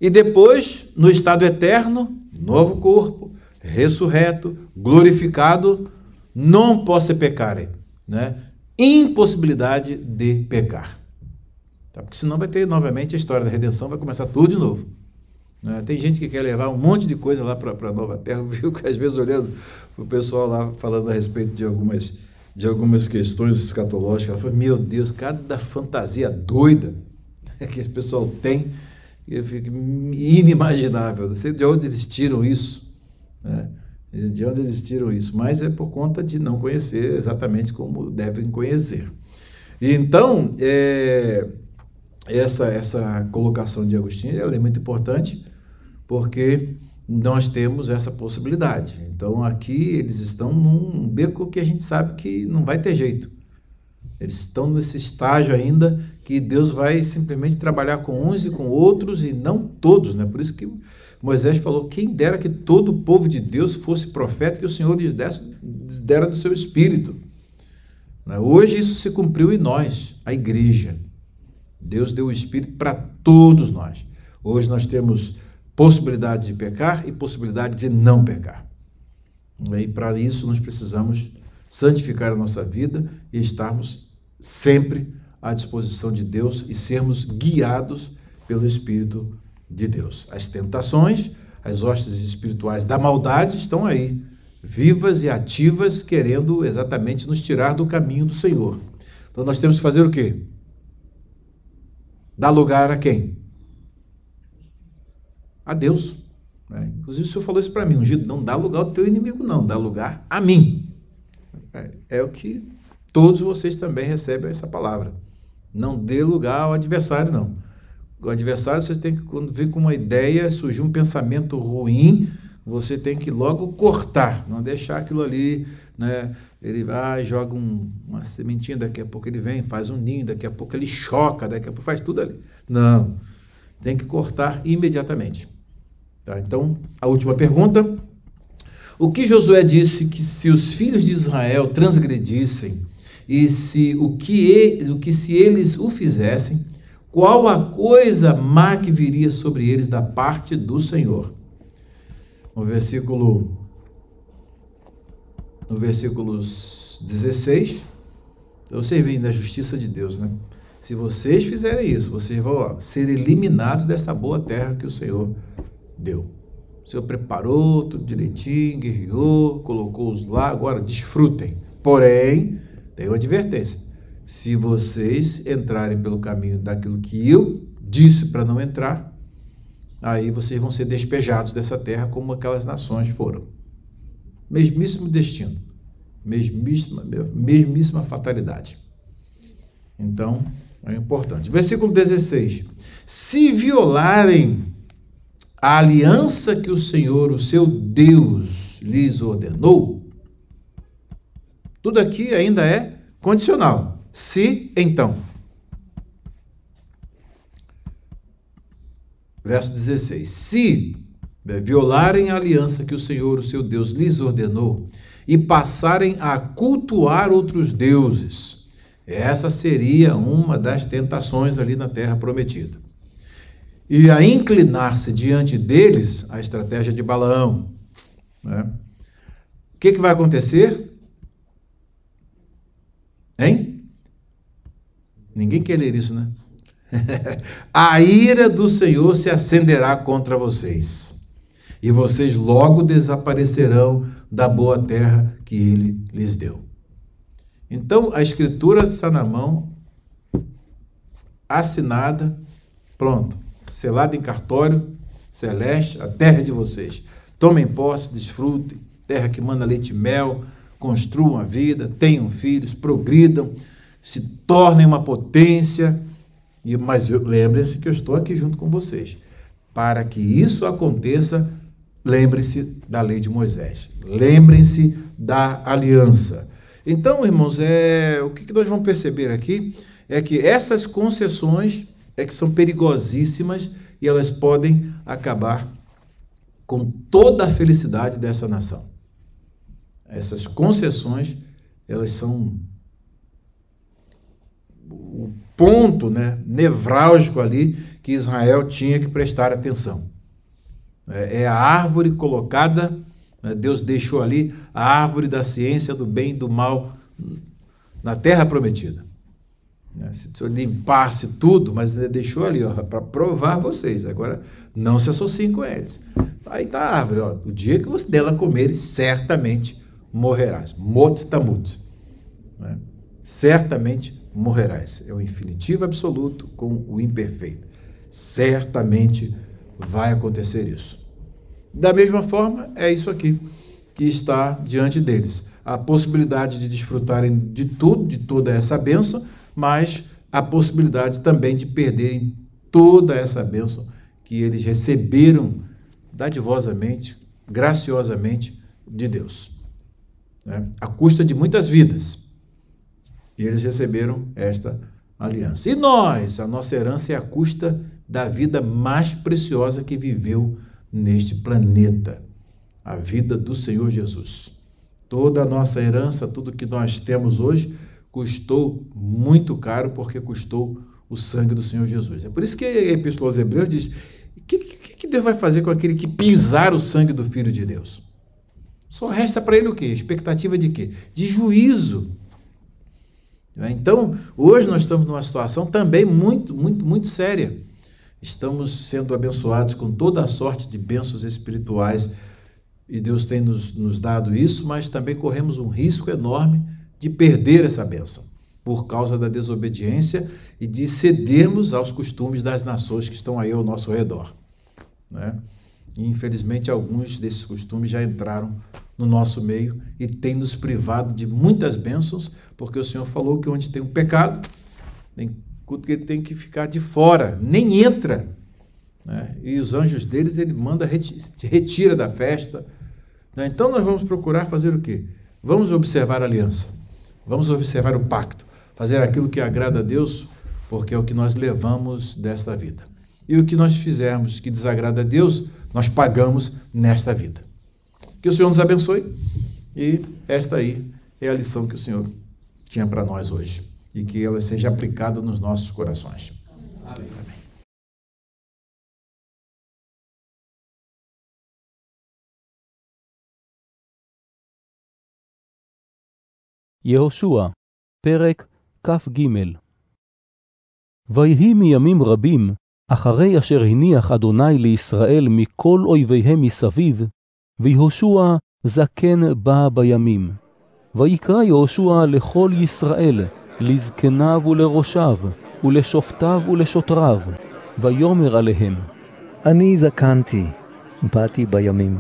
E depois, no estado eterno, novo corpo, ressurreto, glorificado, não possa pecar, né? Impossibilidade de pecar. Tá? Porque senão vai ter novamente a história da redenção, vai começar tudo de novo. Tem gente que quer levar um monte de coisa lá para a nova terra, viu? Que às vezes olhando o pessoal lá falando a respeito de algumas questões escatológicas, ela fala, meu Deus, cada fantasia doida que esse pessoal tem, fica inimaginável. Não sei de onde eles tiram isso, né? De onde eles tiram isso, mas é por conta de não conhecer exatamente como devem conhecer. E então, essa colocação de Agostinho, ela é muito importante, porque nós temos essa possibilidade. Então, aqui eles estão num beco que a gente sabe que não vai ter jeito. Eles estão nesse estágio ainda que Deus vai simplesmente trabalhar com uns e com outros, e não todos, né? Por isso que Moisés falou, quem dera que todo o povo de Deus fosse profeta, que o Senhor lhes dera do seu espírito. Hoje isso se cumpriu em nós, a igreja. Deus deu o espírito para todos nós. Hoje nós temos possibilidade de pecar e possibilidade de não pecar. E para isso nós precisamos santificar a nossa vida e estarmos sempre à disposição de Deus e sermos guiados pelo Espírito de Deus. As tentações, as hostes espirituais da maldade estão aí, vivas e ativas, querendo exatamente nos tirar do caminho do Senhor. Então nós temos que fazer o quê? Dar lugar a quem? A Deus. Inclusive o Senhor falou isso para mim, ungido, não dá lugar ao teu inimigo não, dá lugar a mim. É o que todos vocês também recebem essa palavra. Não dê lugar ao adversário, não. O adversário, vocês têm que, quando vir com uma ideia, surgir um pensamento ruim, você tem que logo cortar, não deixar aquilo ali, né? Ele vai, joga uma sementinha, daqui a pouco ele vem, faz um ninho, daqui a pouco ele choca, daqui a pouco faz tudo ali. Não, tem que cortar imediatamente. Tá? Então, a última pergunta. O que Josué disse que se os filhos de Israel transgredissem e se se eles o fizessem, qual a coisa má que viria sobre eles da parte do Senhor? No versículos 16, vocês veem da justiça de Deus, né? Se vocês fizerem isso, vocês vão ser eliminados dessa boa terra que o Senhor deu. O Senhor preparou tudo direitinho, guerreou, colocou-os lá, agora desfrutem. Porém, tem uma advertência. Se vocês entrarem pelo caminho daquilo que eu disse para não entrar, aí vocês vão ser despejados dessa terra como aquelas nações foram. Mesmíssimo destino, mesmíssima fatalidade. Então, é importante. Versículo 16. Se violarem a aliança que o Senhor, o seu Deus, lhes ordenou, tudo aqui ainda é condicional. Se, então. Verso 16. Se violarem a aliança que o Senhor, o seu Deus, lhes ordenou e passarem a cultuar outros deuses, essa seria uma das tentações ali na terra prometida. E a inclinar-se diante deles, a estratégia de Balaão. Né? O que vai acontecer? Hein? Ninguém quer ler isso, né? A ira do Senhor se acenderá contra vocês, e vocês logo desaparecerão da boa terra que ele lhes deu. Então, a escritura está na mão, assinada, pronto, selada em cartório celeste, a terra de vocês. Tomem posse, desfrutem, terra que manda leite e mel, construam a vida, tenham filhos, progridam, se tornem uma potência, mas lembrem-se que eu estou aqui junto com vocês. Para que isso aconteça, lembrem-se da lei de Moisés, lembrem-se da aliança. Então, irmãos, o que nós vamos perceber aqui é que essas concessões que são perigosíssimas e elas podem acabar com toda a felicidade dessa nação. Essas concessões, elas são o ponto, né, nevrálgico ali que Israel tinha que prestar atenção. É a árvore colocada, né, Deus deixou ali a árvore da ciência do bem e do mal na terra prometida. Se eu limpasse tudo, mas ele deixou ali para provar vocês. Agora, não se associem com eles. Aí está a árvore. O dia que você dela comeres, certamente morrerás. Mot tamut. Né? Certamente morrerás. É o infinitivo absoluto com o imperfeito. Certamente vai acontecer isso. Da mesma forma, é isso aqui que está diante deles. A possibilidade de desfrutarem de tudo, de toda essa bênção, mas a possibilidade também de perderem toda essa bênção que eles receberam dadivosamente, graciosamente de Deus, né? À custa de muitas vidas. E eles receberam esta aliança. E nós, a nossa herança é à custa da vida mais preciosa que viveu neste planeta, a vida do Senhor Jesus. Toda a nossa herança, tudo que nós temos hoje, custou muito caro, porque custou o sangue do Senhor Jesus. É por isso que a Epístola aos Hebreus diz: o que Deus vai fazer com aquele que pisar o sangue do Filho de Deus? Só resta para ele o quê? Expectativa de quê? De juízo. Então, hoje nós estamos numa situação também muito, muito, muito séria. Estamos sendo abençoados com toda a sorte de bênçãos espirituais E Deus tem nos dado isso, mas também corremos um risco enorme de perder essa bênção, por causa da desobediência e de cedermos aos costumes das nações que estão aí ao nosso redor, né? E, infelizmente, alguns desses costumes já entraram no nosso meio e têm nos privado de muitas bênçãos, porque o Senhor falou que onde tem um pecado, tem que ficar de fora, nem entra, né? E os anjos deles, ele manda, retira da festa, né? Então nós vamos procurar fazer o quê? Vamos observar a aliança, vamos observar o pacto, fazer aquilo que agrada a Deus, porque é o que nós levamos desta vida. E o que nós fizermos que desagrada a Deus, nós pagamos nesta vida. Que o Senhor nos abençoe, e esta aí é a lição que o Senhor tinha para nós hoje, e que ela seja aplicada nos nossos corações. Amém. יהושע, פרק כ"ג. ויהי מימים רבים, אחרי אשר הניח אדוני לישראל מכל אויביהם מסביב, ויהושע זקן בא בימים. ויקרא יהושע לכל ישראל, לזקניו ולראשיו, ולשופטיו ולשוטריו, ויאמר עליהם, אני זקנתי, באתי בימים,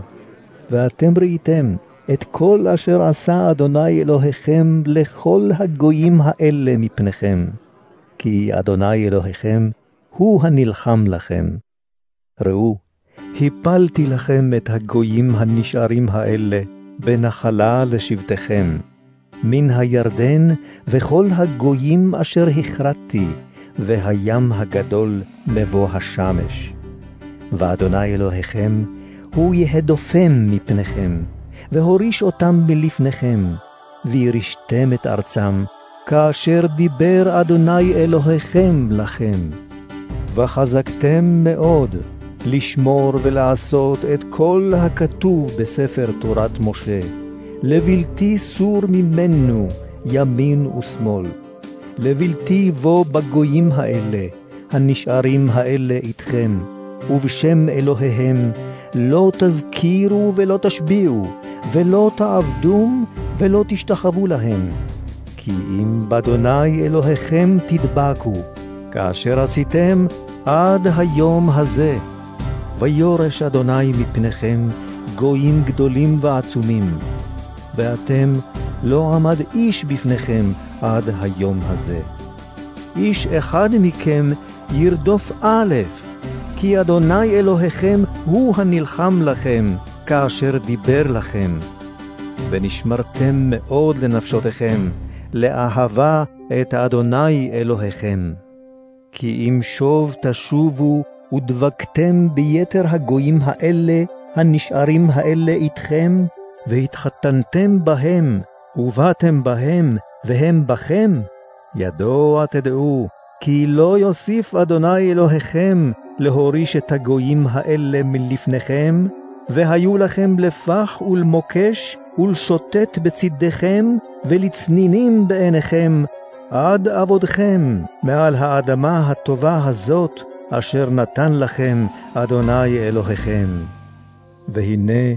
ואתם ראיתם את כל אשר עשה אדוני אלוהיכם לכל הגויים האלה מפניכם, כי אדוני אלוהיכם הוא הנלחם לכם. ראו, הפלתי לכם את הגויים הנשארים האלה בנחלה לשבטכם, מן הירדן וכל הגויים אשר הכרתתי, והים הגדול מבוא השמש. ואדוני אלוהיכם הוא יהדופם מפניכם, והוריש אותם מלפניכם, וירישתם את ארצם, כאשר דיבר אדוני אלוהיכם לכם. וחזקתם מאוד לשמור ולעשות את כל הכתוב בספר תורת משה, לבלתי סור ממנו ימין ושמאל, לבלתי בו בגויים האלה, הנשארים האלה איתכם, ובשם אלוהיהם לא תזכירו ולא תשביעו, ולא תעבדום ולא תשתחוו להם. כי אם באדוני אלוהיכם תדבקו, כאשר עשיתם עד היום הזה, ויורש אדוני מפניכם גויים גדולים ועצומים, ואתם לא עמד איש בפניכם עד היום הזה. איש אחד מכם ירדוף א', כי אדוני אלוהיכם הוא הנלחם לכם, כאשר דיבר לכם. ונשמרתם מאוד לנפשותיכם, לאהבה את אדוני אלוהיכם. כי אם שוב תשובו ודבקתם ביתר הגויים האלה, הנשארים האלה איתכם, והתחתנתם בהם, ובאתם בהם, והם בכם, ידוע תדעו, כי לא יוסיף אדוני אלוהיכם להוריש את הגויים האלה מלפניכם, והיו לכם לפח ולמוקש ולשוטט בצדכם ולצנינים בעיניכם, עד עבודכם מעל האדמה הטובה הזאת, אשר נתן לכם אדוני אלוהיכם. והנה,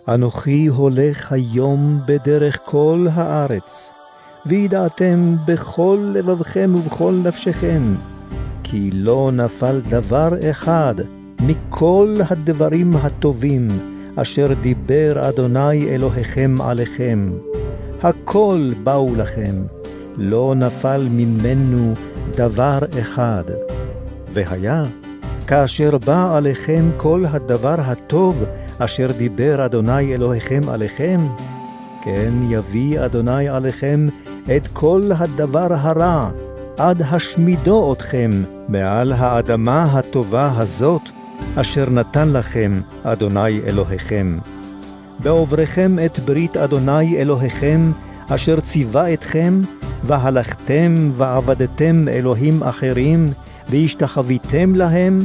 אנוכי הולך היום בדרך כל הארץ, וידעתם בכל לבבכם ובכל נפשכם, כי לא נפל דבר אחד מכל הדברים הטובים אשר דיבר אדוני אלוהיכם עליכם. הכל באו לכם, לא נפל ממנו דבר אחד. והיה, כאשר בא עליכם כל הדבר הטוב אשר דיבר אדוני אלוהיכם עליכם, כן יביא אדוני עליכם את כל הדבר הרע, עד השמידו אתכם מעל האדמה הטובה הזאת, אשר נתן לכם אדוני אלוהיכם. בעוברכם את ברית אדוני אלוהיכם, אשר ציווה אתכם, והלכתם ועבדתם אלוהים אחרים, והשתחוויתם להם,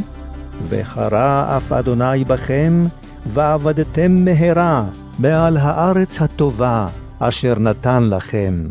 וחרה אף אדוני בכם, ועבדתם מהרה מעל הארץ הטובה, אשר נתן לכם.